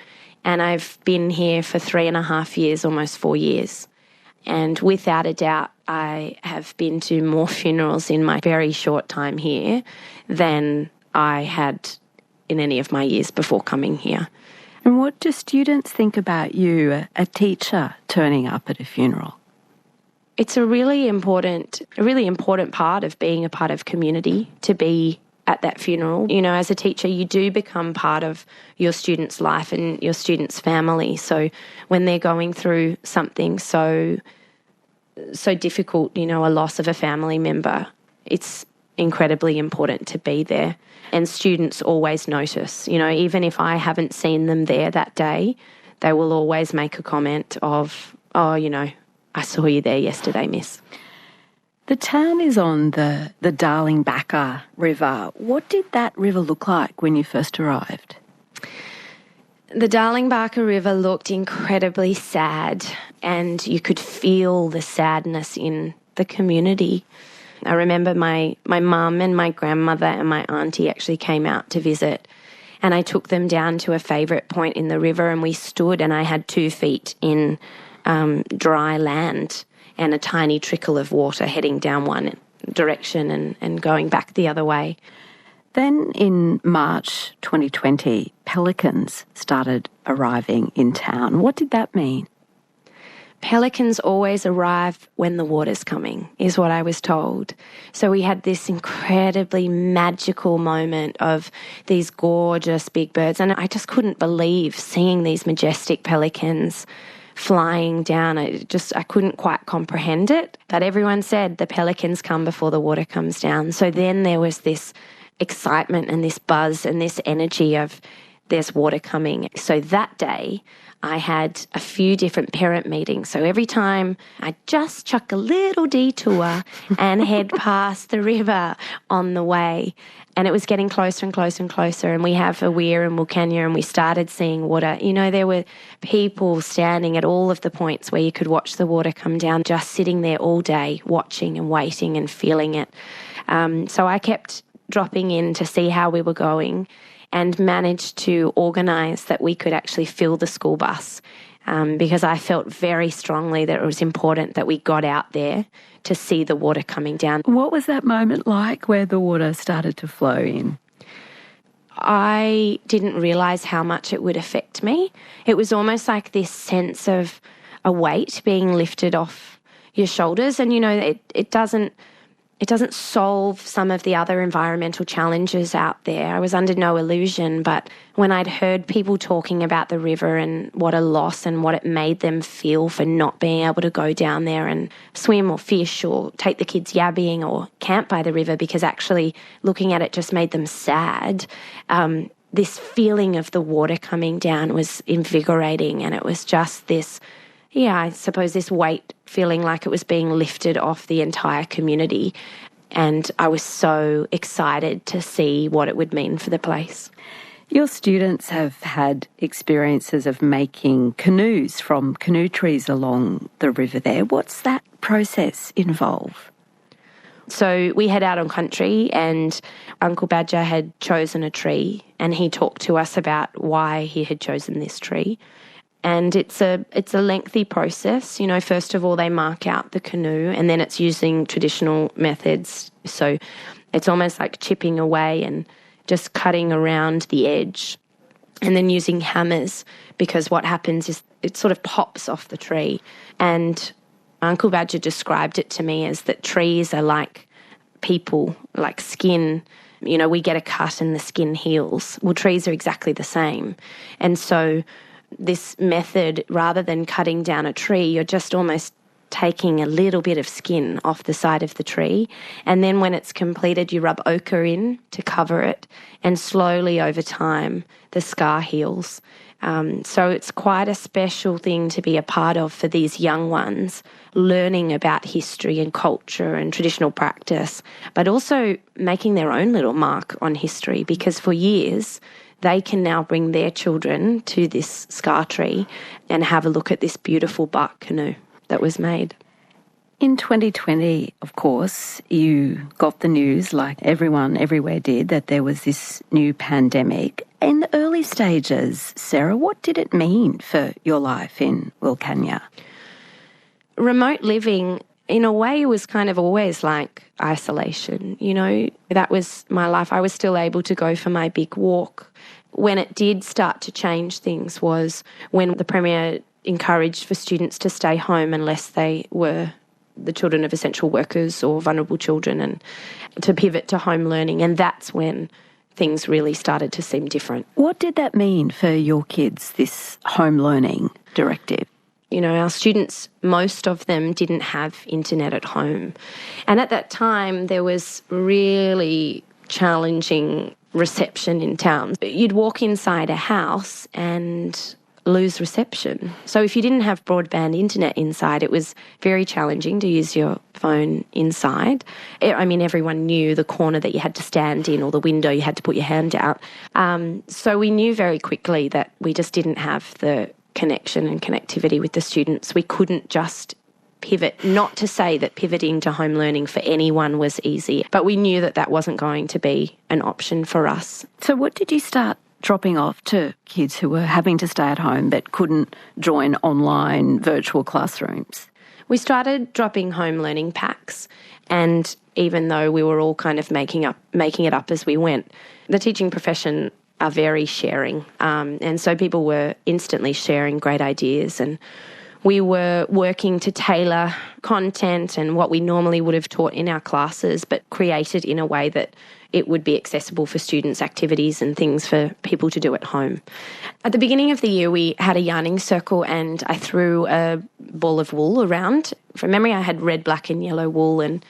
and I've been here for 3.5 years, almost 4 years. And without a doubt, I have been to more funerals in my very short time here than I had in any of my years before coming here. And what do students think about you, a teacher, turning up at a funeral? It's a really important part of being a part of community, to be at that funeral. As a teacher, you do become part of your student's life and your student's family. So when they're going through something so difficult, a loss of a family member, it's incredibly important to be there. And students always notice, even if I haven't seen them there that day, they will always make a comment of, I saw you there yesterday, miss. The town is on the Darling Backer River. What did that river look like when you first arrived? The Darling Backer River looked incredibly sad, and you could feel the sadness in the community. I remember my mum and my grandmother and my auntie actually came out to visit, and I took them down to a favourite point in the river, and we stood, and I had 2 feet in dry land and a tiny trickle of water heading down one direction and going back the other way. Then in March 2020, pelicans started arriving in town. What did that mean? Pelicans always arrive when the water's coming, is what I was told. So we had this incredibly magical moment of these gorgeous big birds, and I just couldn't believe seeing these majestic pelicans flying down. I couldn't quite comprehend it. But everyone said the pelicans come before the water comes down. So then there was this excitement and this buzz and this energy of there's water coming. So that day I had a few different parent meetings. So every time I just chuck a little detour and head past the river on the way. And it was getting closer and closer and closer. And we have a weir in Wilcannia, and we started seeing water. There were people standing at all of the points where you could watch the water come down, just sitting there all day, watching and waiting and feeling it. So I kept dropping in to see how we were going, and managed to organise that we could actually fill the school bus, because I felt very strongly that it was important that we got out there to see the water coming down. What was that moment like where the water started to flow in? I didn't realise how much it would affect me. It was almost like this sense of a weight being lifted off your shoulders, and it doesn't it doesn't solve some of the other environmental challenges out there. I was under no illusion, but when I'd heard people talking about the river and what a loss and what it made them feel for not being able to go down there and swim or fish or take the kids yabbying or camp by the river because actually looking at it just made them sad, this feeling of the water coming down was invigorating, and it was just this, I suppose this weight feeling like it was being lifted off the entire community. And I was so excited to see what it would mean for the place. Your students have had experiences of making canoes from canoe trees along the river there. What's that process involve? So we head out on country, and Uncle Badger had chosen a tree, and he talked to us about why he had chosen this tree. And it's a lengthy process. You know, first of all, they mark out the canoe, and then it's using traditional methods. So it's almost like chipping away and just cutting around the edge, and then using hammers, because what happens is it sort of pops off the tree. And Uncle Badger described it to me as that trees are like people, like skin. You know, we get a cut and the skin heals. Well, trees are exactly the same. And so this method, rather than cutting down a tree, you're just almost taking a little bit of skin off the side of the tree. And then when it's completed, you rub ochre in to cover it. And slowly over time, the scar heals. So it's quite a special thing to be a part of for these young ones, learning about history and culture and traditional practice, but also making their own little mark on history, because for years they can now bring their children to this scar tree and have a look at this beautiful bark canoe that was made. In 2020, of course, you got the news, like everyone everywhere did, that there was this new pandemic. In the early stages, Sarah, what did it mean for your life in Wilcannia? Remote living, in a way, was kind of always like isolation. You know, that was my life. I was still able to go for my big walk. When it did start to change things was when the Premier encouraged for students to stay home unless they were the children of essential workers or vulnerable children, and to pivot to home learning. And that's when things really started to seem different. What did that mean for your kids, this home learning directive? You know, our students, most of them didn't have internet at home. And at that time, there was really challenging reception in towns. You'd walk inside a house and lose reception. So if you didn't have broadband internet inside, it was very challenging to use your phone inside. I mean, everyone knew the corner that you had to stand in or the window you had to put your hand out. So we knew very quickly that we just didn't have the connection and connectivity with the students. We couldn't just pivot. Not to say that pivoting to home learning for anyone was easy, but we knew that that wasn't going to be an option for us. So what did you start dropping off to kids who were having to stay at home but couldn't join online virtual classrooms? We started dropping home learning packs, and even though we were all kind of making it up as we went, the teaching profession are very sharing, and so people were instantly sharing great ideas, and we were working to tailor content and what we normally would have taught in our classes, but created in a way that it would be accessible for students' activities and things for people to do at home. At the beginning of the year, we had a yarning circle, and I threw a ball of wool around. From memory, I had red, black and yellow wool, and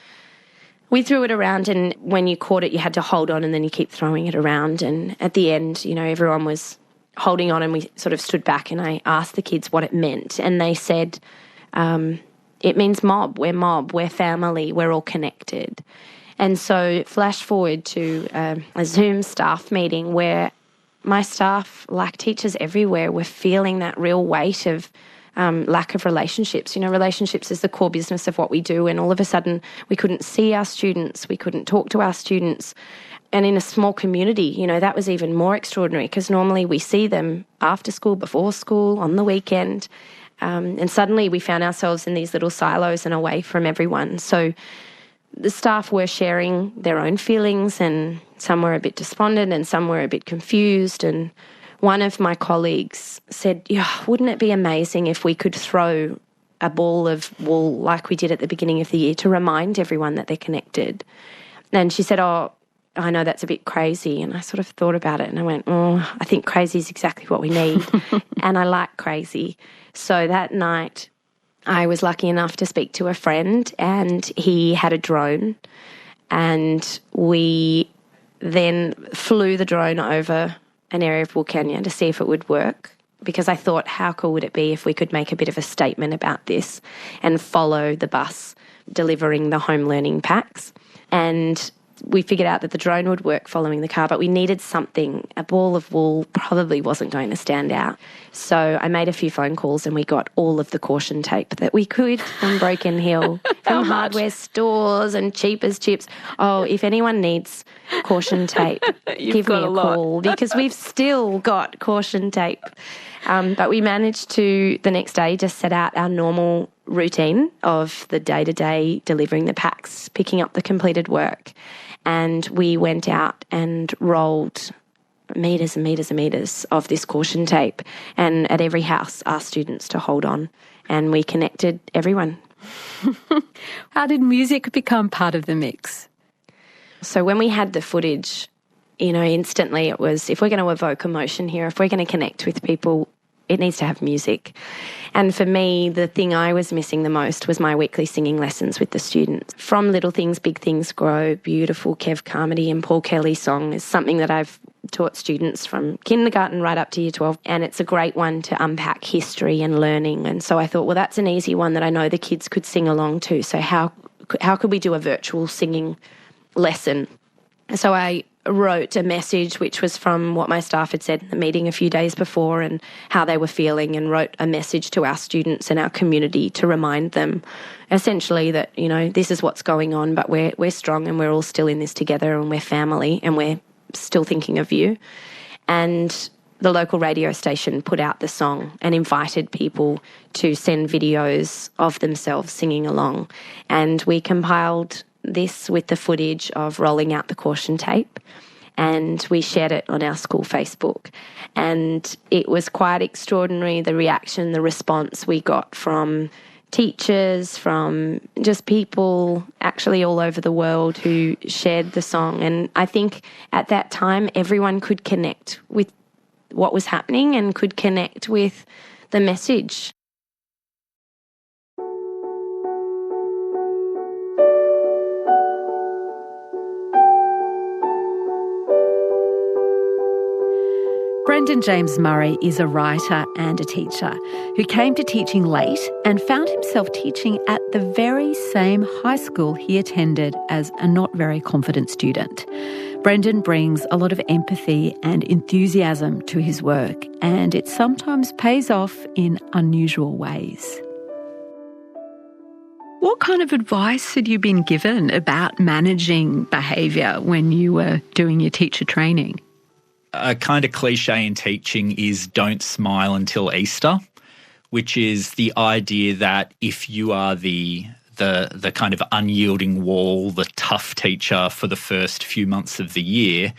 we threw it around, and when you caught it, you had to hold on and then you keep throwing it around. And at the end, you know, everyone was holding on, and we sort of stood back, and I asked the kids what it meant, and they said, it means mob, we're family, we're all connected. And so flash forward to a Zoom staff meeting where my staff, like teachers everywhere, were feeling that real weight of lack of relationships. You know, relationships is the core business of what we do, and all of a sudden we couldn't see our students, we couldn't talk to our students. And in a small community, you know, that was even more extraordinary, because normally we see them after school, before school, on the weekend, and suddenly we found ourselves in these little silos and away from everyone. So the staff were sharing their own feelings, and some were a bit despondent and some were a bit confused. And one of my colleagues said, yeah, wouldn't it be amazing if we could throw a ball of wool like we did at the beginning of the year to remind everyone that they're connected. And she said, oh, I know that's a bit crazy. And I sort of thought about it and I went, I think crazy is exactly what we need. And I like crazy. So that night I was lucky enough to speak to a friend, and he had a drone, and we then flew the drone over an area of Wilcannia to see if it would work, because I thought, how cool would it be if we could make a bit of a statement about this and follow the bus delivering the home learning packs. And we figured out that the drone would work following the car, but we needed something. A ball of wool probably wasn't going to stand out. So I made a few phone calls and we got all of the caution tape that we could from Broken Hill, from hardware stores and cheap as chips. Oh, if anyone needs caution tape, give me a call, because we've still got caution tape. But we managed to, the next day, just set out our normal routine of the day-to-day delivering the packs, picking up the completed work. And we went out and rolled metres and metres and metres of this caution tape, and at every house asked students to hold on, and we connected everyone. How did music become part of the mix? So when we had the footage, instantly it was, if we're going to evoke emotion here, if we're going to connect with people, it needs to have music. And for me, the thing I was missing the most was my weekly singing lessons with the students. From Little Things, Big Things Grow, beautiful Kev Carmody and Paul Kelly song is something that I've taught students from kindergarten right up to year 12. And it's a great one to unpack history and learning. And so I thought, well, that's an easy one that I know the kids could sing along to. So how could we do a virtual singing lesson? So I wrote a message which was from what my staff had said in the meeting a few days before and how they were feeling, and wrote a message to our students and our community to remind them essentially that, this is what's going on, but we're strong and we're all still in this together and we're family and we're still thinking of you. And the local radio station put out the song and invited people to send videos of themselves singing along. And we compiled this with the footage of rolling out the caution tape, and we shared it on our school Facebook. And it was quite extraordinary, the reaction, the response we got from teachers, from just people actually all over the world who shared the song. And I think at that time everyone could connect with what was happening and could connect with the message. Brendan James Murray is a writer and a teacher who came to teaching late and found himself teaching at the very same high school he attended as a not very confident student. Brendan brings a lot of empathy and enthusiasm to his work, and it sometimes pays off in unusual ways. What kind of advice had you been given about managing behaviour when you were doing your teacher training? A kind of cliche in teaching is don't smile until Easter, which is the idea that if you are the kind of unyielding wall, the tough teacher for the first few months of the year,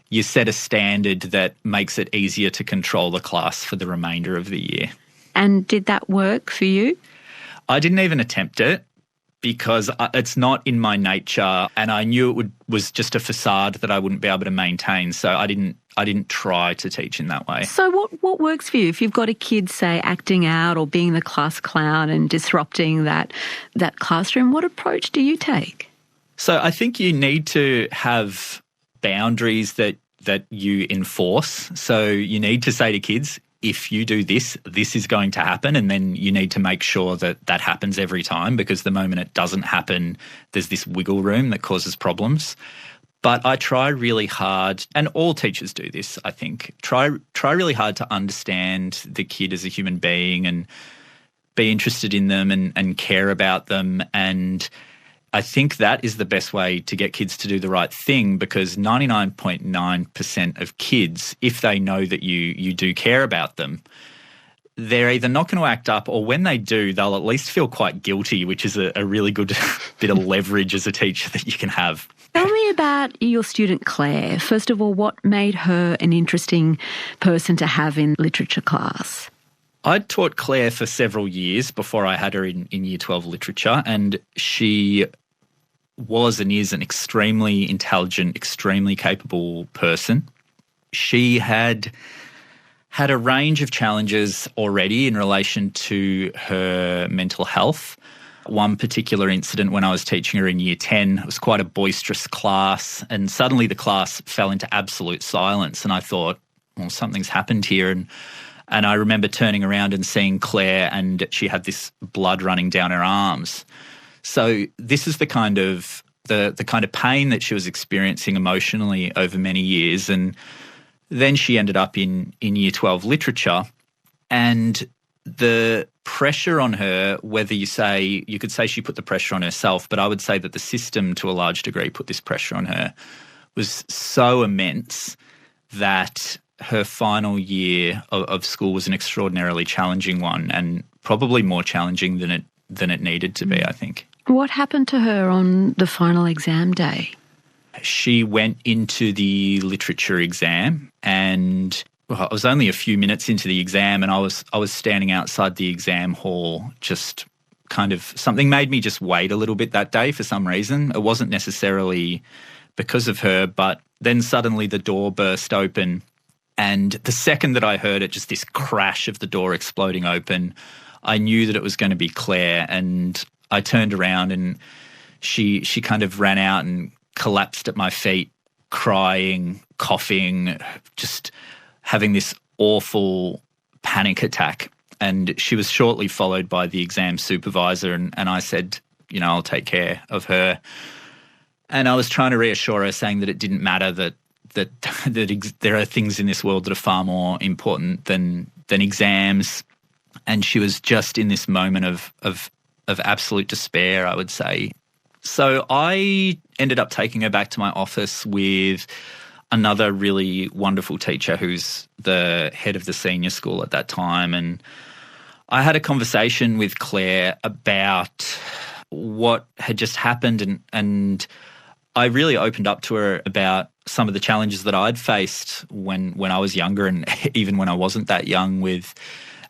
you set a standard that makes it easier to control the class for the remainder of the year. And did that work for you? I didn't even attempt it, because it's not in my nature, and I knew it was just a facade that I wouldn't be able to maintain. So I didn't try to teach in that way. So what works for you? If you've got a kid, say, acting out or being the class clown and disrupting that classroom, what approach do you take? So I think you need to have boundaries that you enforce. So you need to say to kids, if you do this, this is going to happen, and then you need to make sure that that happens every time, because the moment it doesn't happen, there's this wiggle room that causes problems. But I try really hard, and all teachers do this, I think, try really hard to understand the kid as a human being and be interested in them and care about them. And I think that is the best way to get kids to do the right thing, because 99.9% of kids, if they know that you do care about them, they're either not going to act up, or when they do, they'll at least feel quite guilty, which is a really good bit of leverage as a teacher that you can have. Tell me about your student Claire. First of all, what made her an interesting person to have in literature class? I'd taught Claire for several years before I had her in Year 12 literature, and she was and is an extremely intelligent, extremely capable person. She had a range of challenges already in relation to her mental health. One particular incident when I was teaching her in Year 10, it was quite a boisterous class, and suddenly the class fell into absolute silence, and I thought, well, something's happened here. And I remember turning around and seeing Claire, and she had this blood running down her arms. So this is the kind of pain that she was experiencing emotionally over many years. And then she ended up in Year 12 literature, and the pressure on her, whether you could say she put the pressure on herself, but I would say that the system to a large degree put this pressure on her, was so immense that her final year of school was an extraordinarily challenging one, and probably more challenging than it needed to be, I think. What happened to her on the final exam day? She went into the literature exam, and I was only a few minutes into the exam, and I was standing outside the exam hall, just kind of, something made me just wait a little bit that day for some reason. It wasn't necessarily because of her, but then suddenly the door burst open. And the second that I heard it, just this crash of the door exploding open, I knew that it was going to be Claire. And I turned around, and she kind of ran out and collapsed at my feet, crying, coughing, just having this awful panic attack. And she was shortly followed by the exam supervisor, and I said, I'll take care of her. And I was trying to reassure her, saying that it didn't matter, that there are things in this world that are far more important than exams. And she was just in this moment of absolute despair, I would say. So I ended up taking her back to my office with another really wonderful teacher who's the head of the senior school at that time. And I had a conversation with Claire about what had just happened, and I really opened up to her about some of the challenges that I'd faced when I was younger, and even when I wasn't that young, with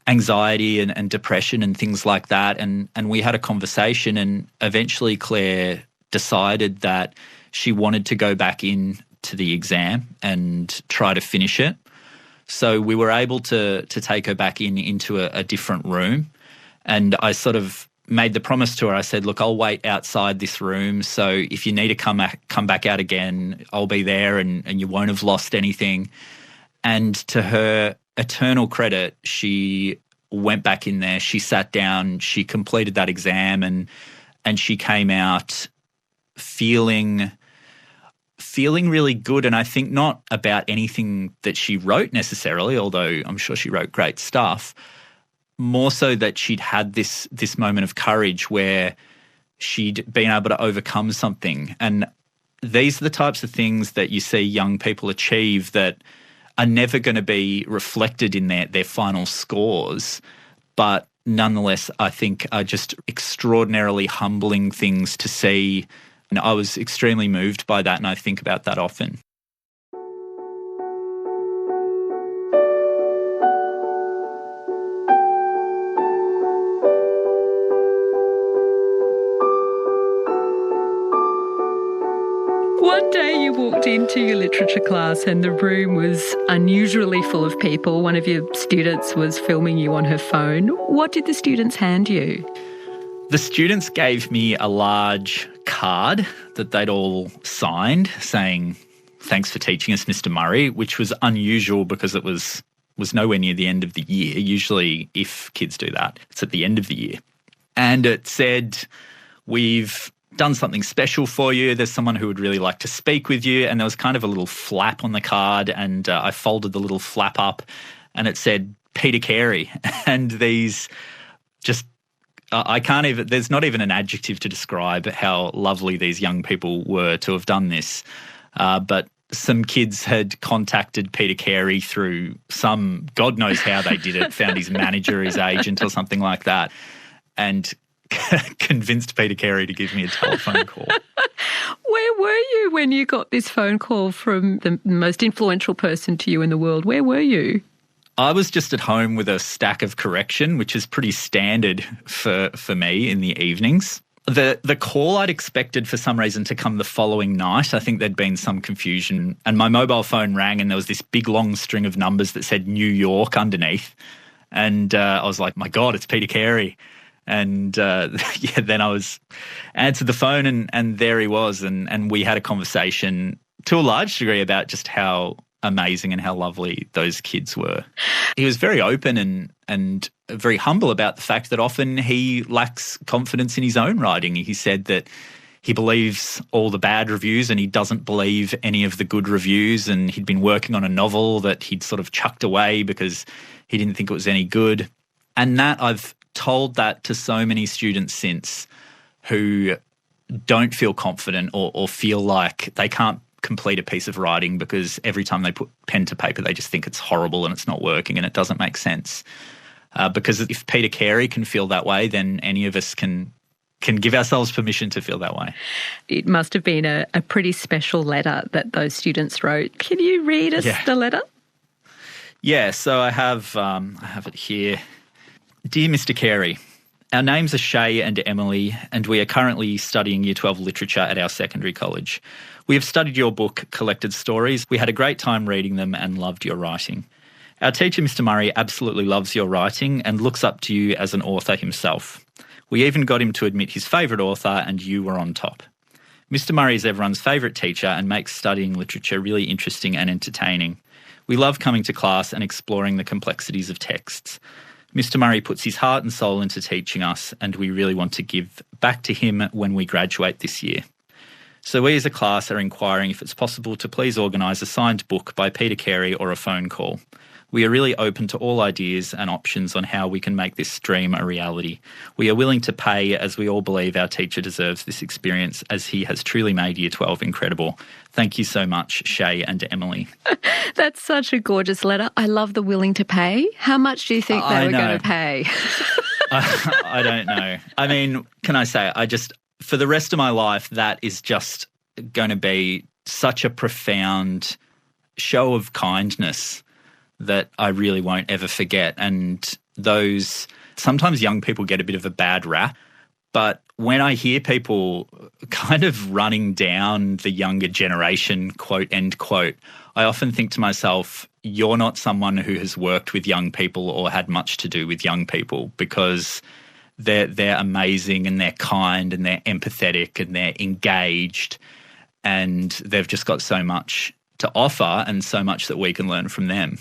anxiety and depression and things like that. And we had a conversation, and eventually Claire decided that she wanted to go back in to the exam and try to finish it. So we were able to take her back into a different room, and I sort of made the promise to her. I said, look, I'll wait outside this room, so if you need to come back out again, I'll be there, and you won't have lost anything. And to her eternal credit, she went back in there, she sat down, she completed that exam, and she came out feeling really good. And I think not about anything that she wrote necessarily, although I'm sure she wrote great stuff, more so that she'd had this moment of courage where she'd been able to overcome something. And these are the types of things that you see young people achieve that are never going to be reflected in their final scores, but nonetheless I think are just extraordinarily humbling things to see. And I was extremely moved by that, and I think about that often. One day you walked into your literature class and the room was unusually full of people. One of your students was filming you on her phone. What did the students hand you? The students gave me a large card that they'd all signed saying, "Thanks for teaching us, Mr. Murray," which was unusual because it was nowhere near the end of the year. Usually if kids do that, it's at the end of the year. And it said, "We've done something special for you. There's someone who would really like to speak with you." And there was kind of a little flap on the card, and I folded the little flap up, and it said Peter Carey. And these just, I can't even, there's not even an adjective to describe how lovely these young people were to have done this. But some kids had contacted Peter Carey through some, God knows how they did it, found his manager, his agent or something like that, and convinced Peter Carey to give me a telephone call. Where were you when you got this phone call from the most influential person to you in the world? Where were you? I was just at home with a stack of correction, which is pretty standard for me in the evenings. The call I'd expected for some reason to come the following night. I think there'd been some confusion, and my mobile phone rang and there was this big long string of numbers that said New York underneath. And I was like, my God, it's Peter Carey. And then I answered the phone and there he was. And we had a conversation to a large degree about just how amazing and how lovely those kids were. He was very open and very humble about the fact that often he lacks confidence in his own writing. He said that he believes all the bad reviews and he doesn't believe any of the good reviews, and he'd been working on a novel that he'd sort of chucked away because he didn't think it was any good. And that I've told that to so many students since who don't feel confident or feel like they can't complete a piece of writing because every time they put pen to paper they just think it's horrible and it's not working and it doesn't make sense. Because if Peter Carey can feel that way, then any of us can give ourselves permission to feel that way. It must have been a pretty special letter that those students wrote. Can you read us the letter? Yeah, so I have it here. Dear Mr. Carey, our names are Shay and Emily, and we are currently studying Year 12 literature at our secondary college. We have studied your book, Collected Stories. We had a great time reading them and loved your writing. Our teacher, Mr. Murray, absolutely loves your writing and looks up to you as an author himself. We even got him to admit his favourite author, and you were on top. Mr. Murray is everyone's favourite teacher and makes studying literature really interesting and entertaining. We love coming to class and exploring the complexities of texts. Mr. Murray puts his heart and soul into teaching us, and we really want to give back to him when we graduate this year. So we as a class are inquiring if it's possible to please organise a signed book by Peter Carey or a phone call. We are really open to all ideas and options on how we can make this dream a reality. We are willing to pay, as we all believe our teacher deserves this experience, as he has truly made Year 12 incredible. Thank you so much, Shay and Emily. That's such a gorgeous letter. I love the willing to pay. How much do you think they were going to pay? I don't know. I mean, can I say, for the rest of my life, that is just going to be such a profound show of kindness that I really won't ever forget. And sometimes young people get a bit of a bad rap, but when I hear people kind of running down the younger generation, quote, end quote, I often think to myself, you're not someone who has worked with young people or had much to do with young people, because they're amazing and they're kind and they're empathetic and they're engaged, and they've just got so much to offer and so much that we can learn from them.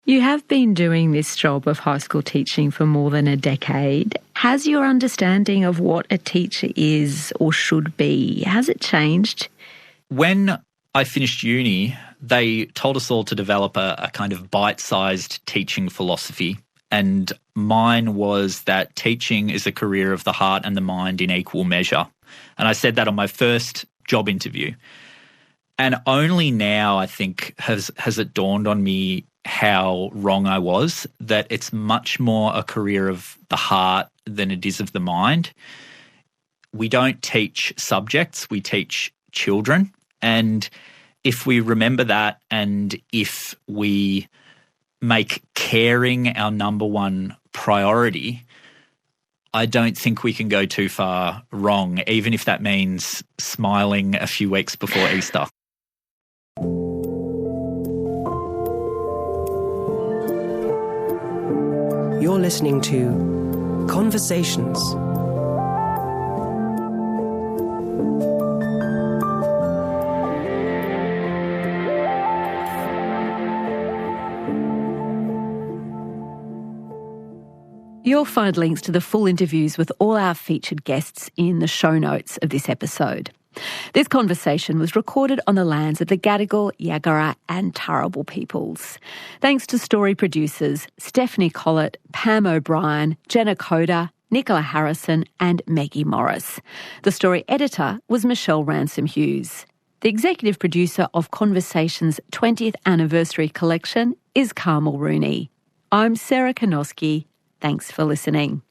You have been doing this job of high school teaching for more than a decade. Has your understanding of what a teacher is or should be, has it changed? When I finished uni, they told us all to develop a kind of bite-sized teaching philosophy. And mine was that teaching is a career of the heart and the mind in equal measure. And I said that on my first job interview. And only now, I think, has it dawned on me how wrong I was, that it's much more a career of the heart than it is of the mind. We don't teach subjects, we teach children. And if we remember that, and if we make caring our number one priority, I don't think we can go too far wrong, even if that means smiling a few weeks before Easter. You're listening to Conversations. You'll find links to the full interviews with all our featured guests in the show notes of this episode. This conversation was recorded on the lands of the Gadigal, Yagara and Turrbal peoples. Thanks to story producers Stefanie Collett, Pam O'Brien, Jenna Koda, Nicola Harrison and Meggie Morris. The story editor was Michelle Ransom-Hughes. The executive producer of Conversations' 20th anniversary collection is Carmel Rooney. I'm Sarah Kanowski. Thanks for listening.